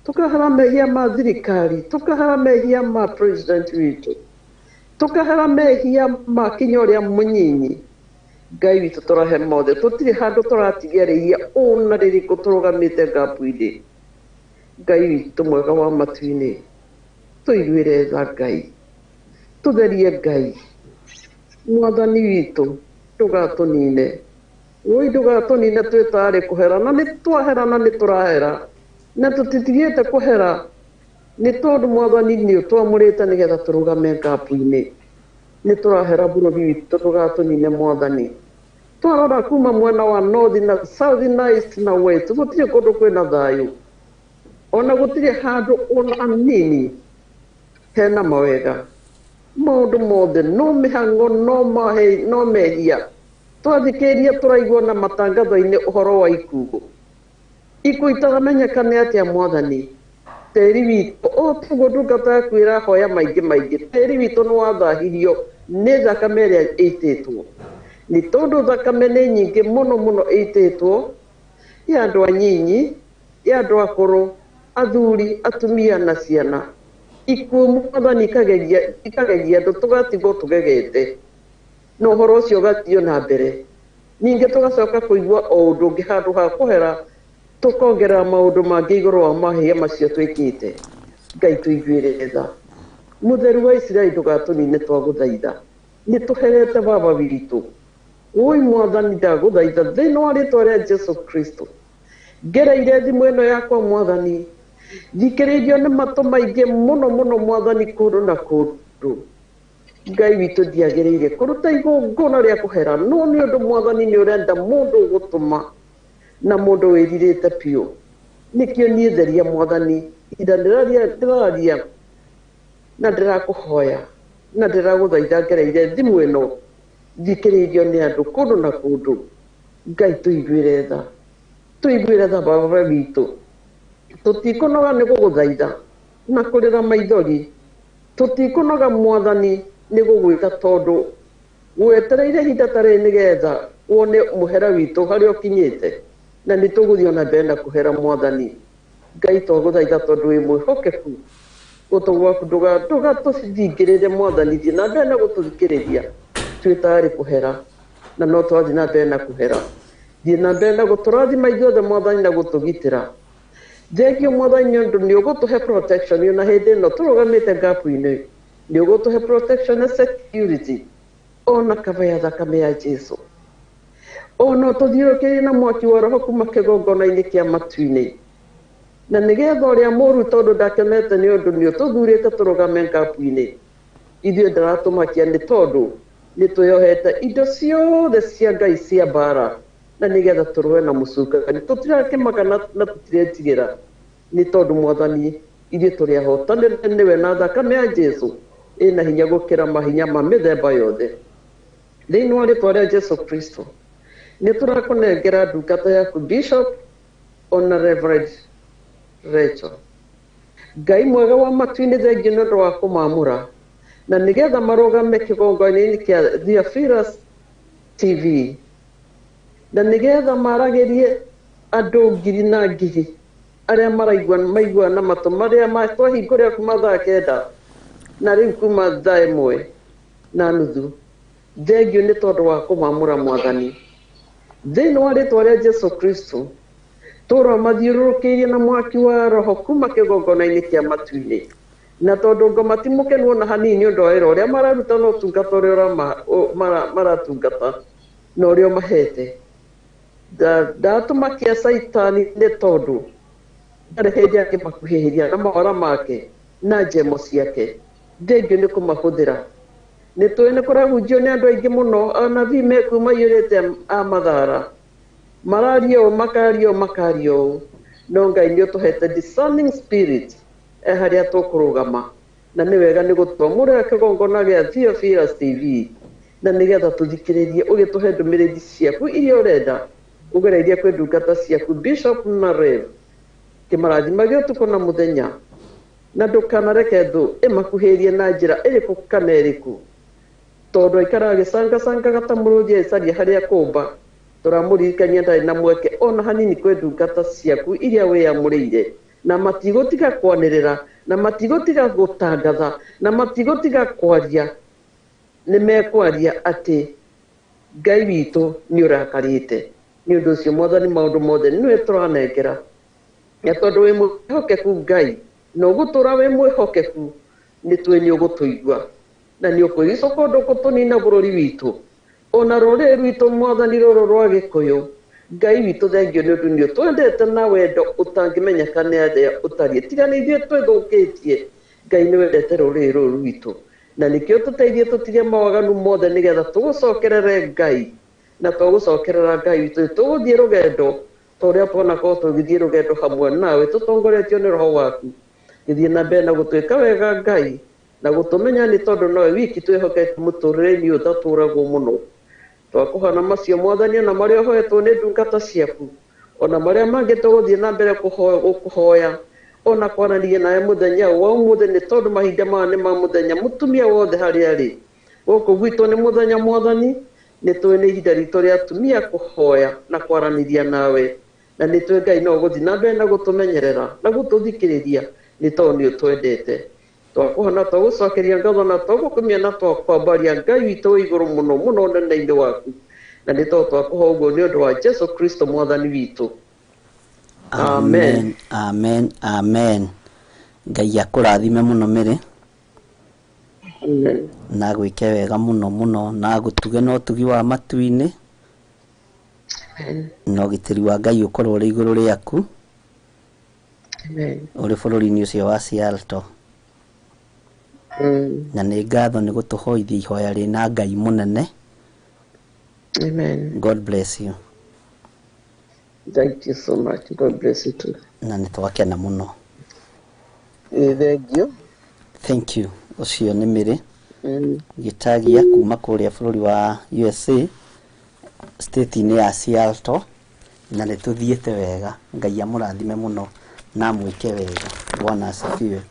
S4: tukahara mehia ma thirikari tukahara mehia ma president witũ tukahara mehia ma kinya ũrĩa mũnyinyi Ngai witũ tũrahe mothe tũtirĩ handũ tũratigĩrĩria ona rĩrĩkũ tũrũgamĩte ngabu-inĩ Ngai witũ mwega wa matu-inĩ tũiguĩre tha Ngai tũtherie Ngai mwathani witũ ndũgatũnine woi ndũgatũnine twĩtarĩ kũhera na nĩ twaherana nĩ tũrahera na tũtitigĩte kũhera nĩ tondũ mwathani nĩ ũtwamũrĩte nĩgetha tũrũgame ngabu-inĩ nĩ tũrahera bũrũri witũ ndũgatũnine mwathani twarora kuma mwena wa north na south na east na west gũtirĩ kũndũ kwĩna thayũ ona gũtirĩ handũ ona hanini hena mawega maũndũ mothe no mĩhang'o no mehia twathikĩrĩria tũraigua na matangatho-inĩ ũhoro wa ikuũ ikuũ itaramenyekane atĩa mwathani tĩri witũ tũguo ndungata yaku ĩrahoya maingĩ maingĩ tĩri witũ nĩ wathahirio nĩ thakame ĩrĩa ĩitĩtwo nĩ tondũ thakame nĩ nyingĩ mũno mũno ĩitĩtwo ya andũ anyinyi ya andũ akũrũ, athuri, atumia na ciana. Ikuũ Mwathani ikagegia andũ tũgatigwo tũgegete, na ũhoro ũcio ũgathiĩ na mbere. Ningĩ tũgacoka kũigua o ũndũ ũngĩ handũ ha kũhera, tũkongerera maũndũ mangĩ igũrũ wa mahĩtia macio twĩkĩte. Ngai tũiguĩre tha. Mũtheru wa Isiraeli ndũgatũnine twagũthaitha. Nĩ tũherete baba witũ. Ui Mwathani ndagũthaitha thĩinĩ wa rĩĩtwa rĩa Jesu Kristo. Ngereire thimũ ĩno yakwa Mwathani, thikĩrĩirio nĩ matũ maingĩ mũno mũno Mwathani kũndũ na kũndũ. Ngai witũ ndiagĩrĩire kũruta igongona rĩa kũhera, no nĩ ũndũ Mwathani nĩ ũrenda mũndũ ũgũtũma na mũndũ wĩrirĩte biũ. Nĩkĩo niĩ theria Mwathani, ihinda ndĩraria na ndĩrakũhoya na ndĩragũthaitha ngereire thimũ ĩno, thikĩrĩirio nĩ andũ kũndũ na kũndũ. Ngai tũiguĩre tha, tũiguĩre tha baba witũ. Tũtikũnoga nĩ gũgũthaitha na kũrĩra maithori, tũtikũnoga Mwathani nĩ gũgwĩta tondũ wetereire ihinda ta rĩrĩ nĩgetha wone mũhera witũ harĩa ũkinyĩte, na nĩ tũgũthiĩ ona mbere na kũhera Mwathani. Ngai twagũthaitha tondũ wĩ mwĩhokeku, gũtũ gwaku ndũgatũthingĩrĩre Mwathani, thiĩ na mbere na gũtũthikĩrĩria twĩtarĩ kũhera, na no twathiĩ na mbere na kũhera. Thiĩ na mbere na gũtũrathima ithuothe Mwathani na gũtũgitĩra. Thengio Mwathani nĩ ũndũ nĩ ũgũtũhe protection ona hĩndĩ ĩno tũrũgamĩte ngapu-inĩ, nĩ ũgũtũhe protection na security ona kaba ya thakame ya Jesu. Ona tũthiũrũkĩirie na mwaki wa roho kuma kĩgongona-inĩ kĩa matu-inĩ, na nĩgetha ũrĩa mũũru tondũ ndakenete nĩ ũndũ nĩ ũtũthurĩte tũrũgame ngapu-inĩ, ithuĩ ndaratũmakia nĩ tondũ nĩ twĩyohete indo ciothe cia Ngai cia mbara, na nĩgetha tũrũe na mũcukani. Tũtirakĩmaka na tũtiretigĩra nĩ tondũ Mwathani ithuĩ tũrĩ ahotanĩre nĩwe, na thakame ya Jesu ĩna hinya gũkĩra mahinya ma mĩthemba yothe. Thĩinĩ wa rĩĩtwa rĩa Jesu Kristo nĩ tũrakũnengera ndungata yaku Bishop ona Reverend Rachel. Ngai mwega wa matu-inĩ, thengio nĩ ũndũ wa kũmamũra na nĩgetha marũgame kĩgongona-inĩ kĩa Theophilus TV, na nĩgetha maragĩrie andũ ngiri na ngiri arĩa maigua na matũ marĩa twahingũrĩra kuma thaa 9 na rĩu kuma thaa 1:30. Thengio nĩ tondũ wa kũmamũra Mwathani. Thĩinĩ wa rĩĩtwa rĩa Jesu Kristo tũra mathiũrũrũkĩirie na mwaki wa roho kuma kĩgongona-inĩ kĩa matu-inĩ, na tondũ Ngo matimũkenu ona hanini ũndũ wa wĩra ũrĩa mararuta na ũtungata ũrĩa maratungata na ũrĩa mahete. Ndatũmakia Saitani nĩ tondũ ndarĩ hĩndĩ angĩmakuhĩrĩria na mahora make na njemo ciake. Thengio nĩ kũmahũthĩra. Nĩ tũĩ nĩ kũrahunjio nĩ andũ aingĩ mũno, anabii mekuma yũrĩte a mathara, mararia ũũ makaria ũũ, no Ngai nĩ ũtũhete discerning spirit harĩa tũkũrũgama, na nĩ wega nĩ gũtwamũrĩra kĩgongona gĩa Theophilus TV, na nĩgetha tũthikĩrĩrie ũgĩtũhe ndũmĩrĩri ciaku iria ũrenda ũgereire kwĩ ndungata ciaku Bishop na Rev. Kĩmarathima gĩa ũtukũ na mũthenya, na ndũkanareke thũ ĩmakuhĩrie na njĩra ĩrĩkũ kana ĩrĩkũ, tondũ aikara agĩcangacangaga ta mũrũthi agĩcaria harĩa kũmba. Tũramũririkania ndarĩ na mweke ona hanini kwĩ ndungata ciaku iria wĩyamũrĩire, na matigũtiga kwanĩrĩra, na matigũtiga gũtangatha, na matigũtiga kwaria. Nĩ mekwaria atĩ Ngai witũ nĩ ũrakarĩte. Nĩ ũndũ ũcio Mwathani maũndũ mothe nĩwe tũranengera, na tondũ wĩ mwĩhokeku Ngai na ũgũtũra wĩ mwĩhokeku, nĩ tũĩ nĩ ũgũtũigua na nĩ ũkwĩgicoka ũndũ gũtũnina bũrũri witũ ona rũrĩrĩ rwitũ Mwathani rũrũ rwa Gĩkũyũ. Ngai witũ thengio nĩ ũndũ nĩ ũtwendete na wendo ũtangĩmenyeka nĩ arĩa ũtariĩ, tiga nĩ ithuĩ twĩthũkĩtie. Ngai nĩ wendete rũrĩrĩ rũrũ rwitũ, na nĩkĩo tũteithie tũtige mawaganu mothe nĩgetha tũgũcokerere Ngai, na tũgũcokerera Ngai witũ tũgũthiĩ rũgendo ta ũrĩa twonakorwo tũgĩthiĩ rũgendo hamwe nawe tũtongoretio nĩ roho waku, gĩthiĩ na mbere na gũtwĩka wega Ngai, na gũtũmenya nĩ tondũ nowe wiki twĩhokete mũtũrĩre-inĩ ũyũ ũtatũragwo mũno. Twakũhana macio Mwathani ona marĩa ũhoetwo nĩ ndungata ciaku, ona marĩa mangĩ tũgũthiĩ na mbere gũkũhoya ona kwaranĩria nawe mũthenya wa ũmũthĩ, nĩ tondũ mahinda maya nĩ ma mũthenya mũtumia wothe harĩa arĩ. Gũkũ gwitũ nĩ mũthenya Mwathani, nĩ tũĩ nĩ ihinda ritũ rĩa atumia kũhoya na kwaranĩria nawe, na nĩ twĩ Ngai no gũthiĩ na mbere na gũtũmenyerera na gũtũthikĩrĩria nĩ tondũ nĩ ũtwendete. Twakũhona twagũcokeria ngatho na twagũkumia na twakwambaria Ngai witũ wĩ igũrũ mũno mũno nene-inĩ waku, na nĩ tondũ twakũha ũguo nĩ ũndũ wa Jesu Kristo mwathani witũ.
S1: Amen, amen, amen. Ngai akũrathime mũno Mbere.
S4: Amen.
S1: Na gwĩke wega mũno mũno na gũtuge na ũtugi wa matu-inĩ.
S4: Amen.
S1: Na ũgitĩri wa Ngai ũkorwo ũrĩ igũrũ rĩaku.
S4: Amen.
S1: Ũrĩ bũrũri-inĩ ũcio wa Seattle. Na nĩ ngatho nĩ gũtũhoithia ihoya rĩna Ngai mũnene.
S4: Amen.
S1: God bless you.
S4: Thank you so much. God bless you too.
S1: Na nĩ twakena mũno.
S4: Thank you.
S1: Thank you. Ũcio nĩ Mbere gĩtagia kuma kũrĩa bũrũri wa USA state-inĩ ya Seattle, na nĩ tũthiĩte wega. Ngai amũrathime mũno na mwĩke wega. Bwana asifiwe.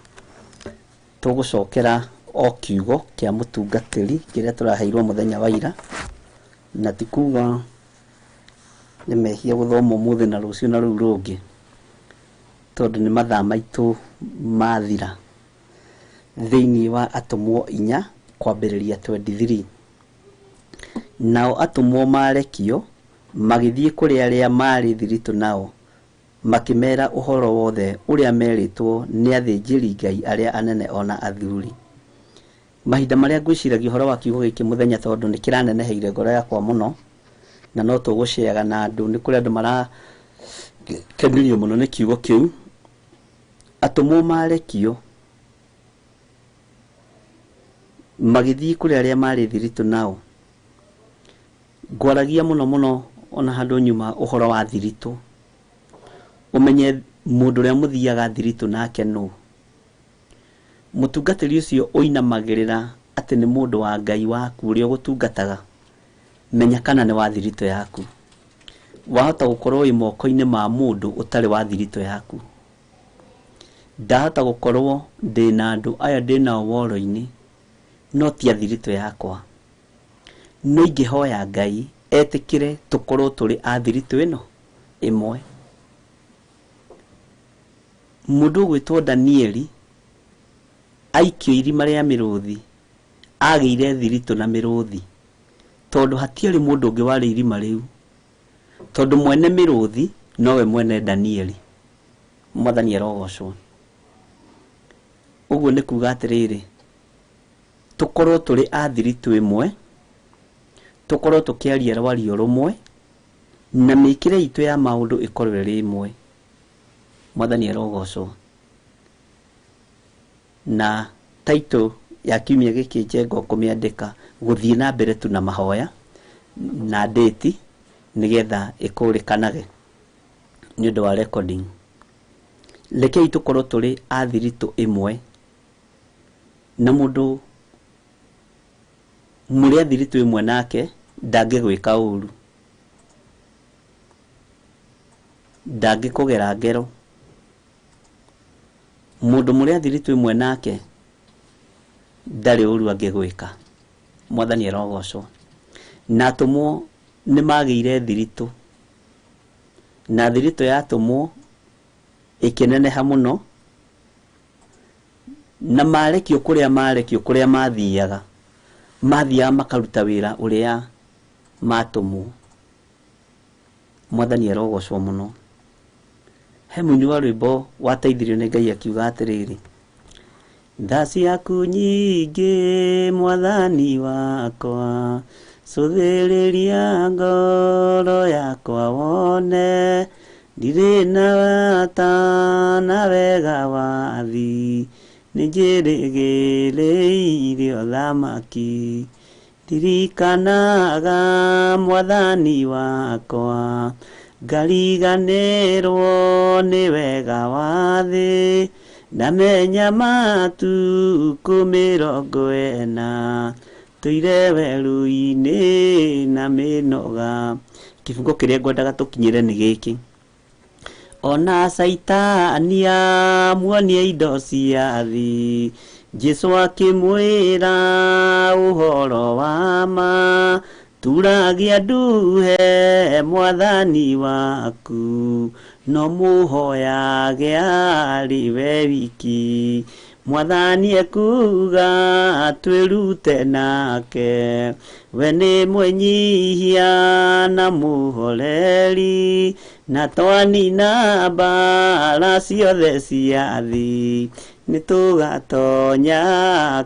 S1: Tũgũcokera o kiugo kĩa mũtungatĩri kĩrĩa tũraheirwo mũthenya wa ira, na ti kuga nĩ mehia gũthoma ũmũthĩ na rũciũ na rũu rũngĩ, tondũ nĩ mathaa maitũ mathira thĩinĩ wa atũmwo 4 kwambĩrĩria 23. Nao atũmwo marekio magĩthiĩ kũrĩ arĩa marĩ thiritũ nao, makĩmera ũhoro wothe ũrĩa merĩtwo nĩ athĩnjĩri Ngai arĩa anene ona athuri. Mahinda marĩa ngwĩciragia ũhoro wa kiugo gĩkĩ mũthenya, tondũ nĩ kĩraneneheire ngoro yakwa mũno, na no tũgũceaga na andũ, nĩ kũrĩ andũ marakenirio mũno nĩ kiugo kĩu. Atũmwo marekio magĩthiĩ kũrĩ arĩa marĩ thiritũ nao. Ngwaragia mũno mũno ona handũ nyuma ũhoro wa thiritũ, ũmenye mũndũ ũrĩa mũthiaga thiritũ nake nũ. Mũtungatĩri ũcio ũinamagĩrĩra atĩ nĩ mũndũ wa Ngai waku ũrĩa ũgũtungataga, menya kana nĩ wa thiritũ yaku. Wahota gũkorwo wĩ moko-inĩ ma mũndũ ũtarĩ wa thiritũ yaku. Ndahota gũkorwo ndĩna andũ aya ndĩnao woro-inĩ, no ti a thiritũ yakwa. No ingĩhoya Ngai etĩkĩre tũkorwo tũrĩ a thiritũ ĩno ĩmwe. Mũndũ ũgwĩtwo Danieli aikio irima rĩa mĩrũthi agĩire thiritũ na mĩrũthi, tondũ hatiarĩ mũndũ ũngĩ warĩ irima rĩu, tondũ mwene mĩrũthi nowe mwene Danieli. Mwathani arogocwo. Ũguo nĩ kuga atĩrĩrĩ, tũkorwo tũrĩ a thiritũ ĩmwe, tũkorwo tũkĩaria rwario rũmwe, na mĩkĩre itũ ya maũndũ ĩkorwo ĩrĩ ĩmwe. Mwathani arogocwo. Na taito ya kiumia gĩkĩ njengo kũmĩandĩka gũthiĩ na mbere tu na mahoya na date, nĩgetha ĩkũrĩkanage nĩ ũndũ wa recording. Rekei tũkorwo tũrĩ a thiritũ ĩmwe, na mũndũ mũrĩa thiritũ ĩmwe nake ndangĩgwĩka ũru, ndangĩkũgera ngero. Mũndũ mũrĩa thiritũ ĩmwe nake ndarĩ ũru angĩgwĩka. Mwathani arogocwo. Na atũmwo nĩ magĩire thiritũ, na thiritũ yatũmwo ĩkĩneneha mũno, na marekio kũrĩa mathiaga makaruta wĩra ũrĩa matũmwo. Mwathani arogocwo mũno. He mũini wa rwĩmbo wateithirio nĩ Ngai akiuga atĩrĩrĩ, tha ciaku nyingĩ Mwathani wakwa, cũthĩrĩria ngoro yakwa wone, ndirĩ na wata na wega wathi, nĩnjĩrĩgĩrĩire ũthamaki, ndirikanaga Mwathani wakwa, ngariganĩrwo nĩ wega wa thĩ, ndamenya matukũ 40 tũire werũ-inĩ na mĩnoga. Kifungo kĩrĩa ngwendaga tũkinyĩre nĩ gĩkĩ: ona Saitani amuonia indo cia thĩ, Jesũ akĩmwĩra ũhoro wa ma,
S3: turagia nduhe mwathani waku no muhoyage ari we wiki mwathani ekuga twirute nake we ni mwenyihia na muhoreri na twanina mbara ciothe cia thi nitugatonya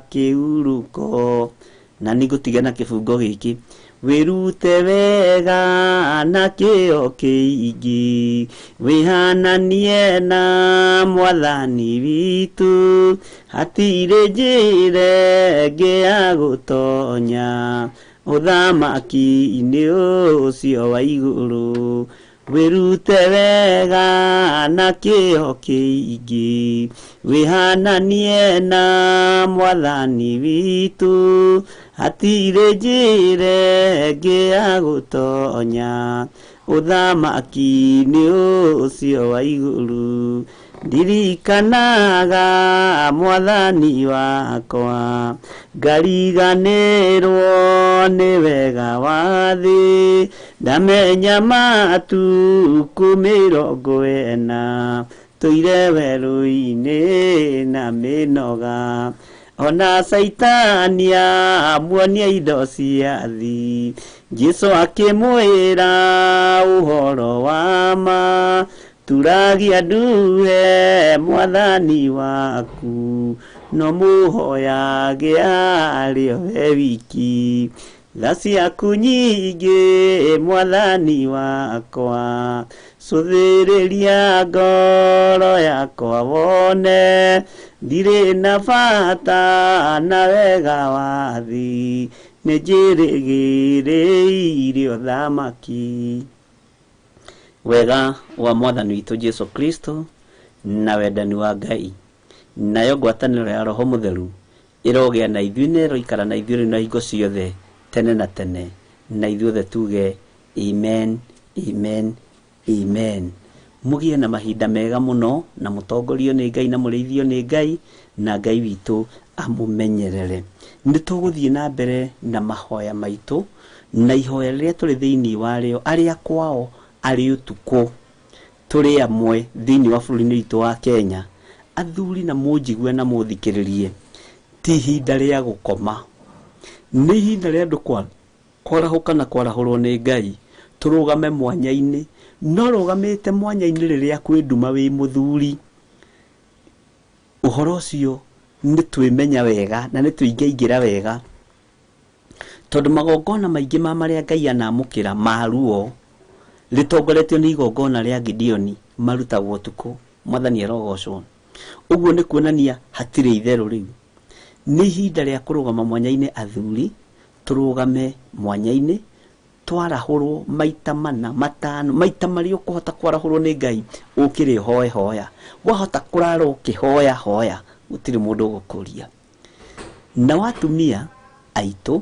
S3: kiuruko na nigutige na kibungo giki wirute wega na kio kiingi wihananie na mwathani witu hatire njire ngia gutonya uthamaki-ini ucio wa iguru wirute wega na kio kiingi wihananie na mwathani witu hatire njire ngia gutonya uthamaki-ini ucio wa iguru ndirikanaga mwathani wakwa ngariganirwo ni wega wa thi ndamenya matuku 40 tuire werũ-inĩ na mĩnoga ona saitania muonia indo cia thi Jesu akĩmwĩra ũhoro wa ma turagia nduhe mwathani waku no muhoyage arĩ we wiki tha ciaku nyingĩ mwathani wakwa cuthĩrĩria ngoro yakwa wone ndirĩ na bata na wega wa thi nĩ njĩrĩgĩrĩire ũthamaki wega wa mwathani witũ Jesu Kristo na wendani wa Ngai nayo ngwatanĩro ya Roho Mũtheru ĩrogĩa na ithuĩ na ĩroikara na ithuĩ na hingo ciothe tene na tene na ithuothe tuge amen amen amen mugie na mahinda mega muno na mutongorio nĩ Ngai na mũrĩithio nĩ Ngai na Ngai witũ amumenyerere nĩtũgũthiĩ na mbere na mahoya maitũ na ihoya rĩrĩa tũrĩ thĩinĩ warĩo arĩa kwao arĩ utuko tũrĩ amwe thĩinĩ wa bũrũri-inĩ witũ wa Kenya athuri na mũnjigue na mũthikĩrĩrie ti ihinda rĩa gũkoma nĩ ihinda rĩa andũ kwarahũka na kwarahũrwo nĩ Ngai tũrũgame mwanya-inĩ no rũgamĩte mwanya-inĩ rĩrĩa kwĩ nduma wĩ mũthuri ũhoro ũcio nĩ twĩmenya wega na nĩ twĩingĩingĩra wega tondũ magongona maingĩ marĩa Ngai anamũkĩra maruo rĩtongoretio nĩ igongona rĩa Gideoni marutagwo ũtukũ mwathani arogocwo ũguo nĩ kuonania hatirĩ itherũ rĩu nĩ ihinda rĩa kũrũgama mwanya-inĩ athuri tũrũgame mwanya-inĩ twarahũrwo maita mana matano maita marĩa ũkũhota kwarahũrwo nĩ Ngai ũkĩrĩ hoya wahota kũrara ũkĩhoya hoya gũtirĩ mũndũ ũgũkũria na watumia aitũ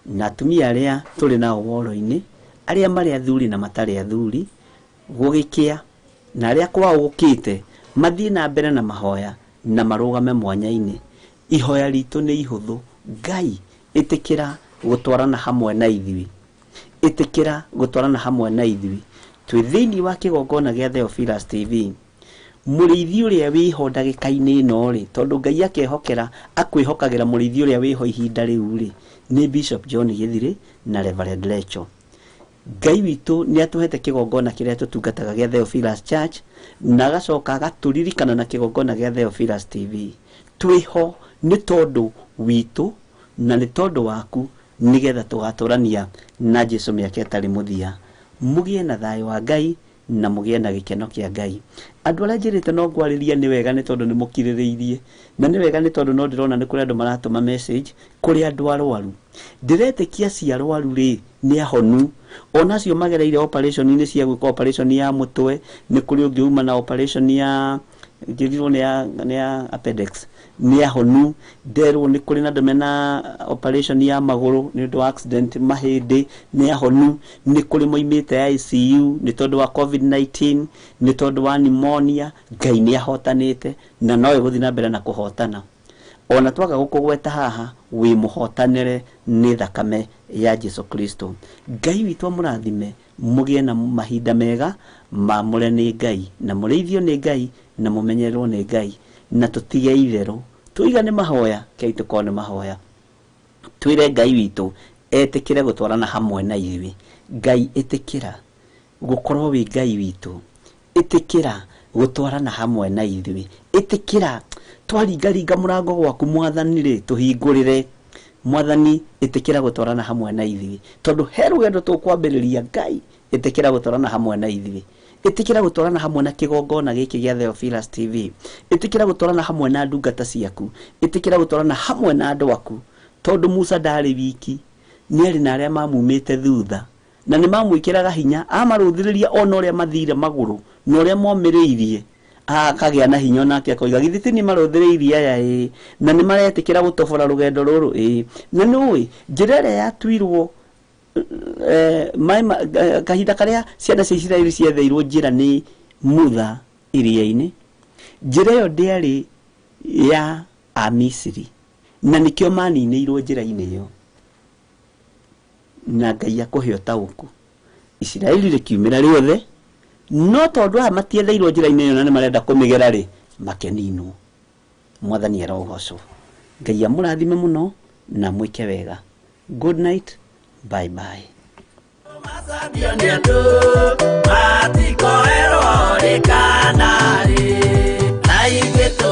S3: na atumia arĩa tũrĩ nao woro-inĩ arĩa marĩ athuri na matarĩ athuri gũgĩkĩa na arĩa kwao gũkĩte mathiĩ na mbere na mahoya na marũgame mwanya-inĩ ihoya ritũ nĩ ihũthũ Ngai ĩtĩkĩra gũtwarana hamwe na ithuĩ ĩtĩkĩra gũtwarana hamwe na ithuĩ twĩ thĩinĩ wa kĩgongona gĩa Theophilus TV mũrĩithi ũrĩa wĩho ndagĩka-inĩ ĩno rĩ tondũ Ngai akehokera akwĩhokagĩra mũrĩithi ũrĩa wĩho ihinda rĩu rĩ nĩ Bishop John Githiri na Reverend Lecho Ngai witũ nĩ atũhete kĩgongona kĩrĩa tũtungataga gĩa Theophilus Church na agacoka agatũririkana na kĩgongona gĩa Theophilus TV twĩho nĩ tondũ witũ na nĩ tondũ waku nigetha tũgatũrania na Jesu mĩaka ĩtarĩ mũthia mugie na thayũ wa Ngai na mugie na gĩkeno kĩa Ngai andũ arĩa njĩrĩte no ngwarĩria nĩ wega nĩ tondũ nĩ mũkirĩrĩirie na nĩ wega nĩ tondũ no ndĩrona nĩ kũrĩ andũ maratũma message kũrĩ andũ arwaru ndĩretĩkia cia arwaru rĩ nĩ ahonu onacio magereire operation-inĩ cia gwĩka operation ya mũtwe nĩ kũrĩ ũngĩ uma na operation ya ngĩrirwo nĩ ya appendix nĩ ahonu nderwo nĩ kũrĩ na andũ mena operation ya magũrũ nĩ ũndũ wa accident mahĩndĩ nĩ ahonu nĩ kũrĩ moimĩte ICU nĩ tondũ wa COVID-19 nĩ tondũ wa pneumonia Ngai nĩ ahotanĩte na nowe gũthiĩ na mbere na kũhotana ona twaga gũkũgweta haha wi muhotanire ni thakame ya Jesu Kristo. Ngai witũ amũrathime, mugie na mahinda mega mamũre nĩ Ngai, na mũrĩithio nĩ Ngai, na mũmenyererwo nĩ Ngai, na tũtige itherũ, tuigane mahoya, kei tũkorwo nĩ mahoya, twire Ngai witũ etĩkĩre gũtwarana hamwe na ithuĩ. Ngai ĩtĩkĩra gũkorwo wi Ngai witũ, ĩtĩkĩra gũtwarana hamwe na ithuĩ, ĩtĩkĩra twaringaringa mũrango gwaku Mwathani rĩ, tũhingũrĩre. Mwathani ĩtĩkĩra gũtwarana hamwe na ithuĩ, tondũ he rũgendo tũkwambĩrĩria. Ngai ĩtĩkĩra gũtwarana hamwe na ithuĩ, ĩtĩkĩra gũtwarana hamwe na kĩgongona gĩkĩ gĩa Theophilus TV, ĩtĩkĩra gũtwarana hamwe na ndungata ciaku, ĩtĩkĩra gũtwarana hamwe na andũ aku, tondũ Musa ndarĩ wiki, nĩ arĩ na arĩa mamumĩte thutha, na nĩ mamwĩkĩraga hinya, amarũthĩrĩria ona ũrĩa mathire magũrũ, na ũrĩa momĩrĩirie, akagĩa na hinya onake akoiga githĩ nĩ marũthĩrĩirie aya na nĩ maretĩkĩra gũtobora rũgendo rũrũ na nĩũĩ njĩra ĩrĩa yatuirwo kahinda karĩa ciana cia Isiraeli ciatheirwo njĩra nĩ Mutha iria-inĩ, njĩra ĩyo ndĩarĩ ya Amisiri, na nĩkĩo maninĩirwo njĩra-inĩ ĩyo, na Ngai akũhe ũtaũku. Isiraeli rĩkiumĩra rĩothe, no tondũ aya matietheirwo njĩra-inĩ ĩyo na nĩ marenda kũmĩgera rĩ, makeninwo. Mwathani arogocwo. Ngai amũrathime mũno na mwĩke wega. Good night, bye bye.
S2: Matiko ero rĩkanarĩ na ithuĩ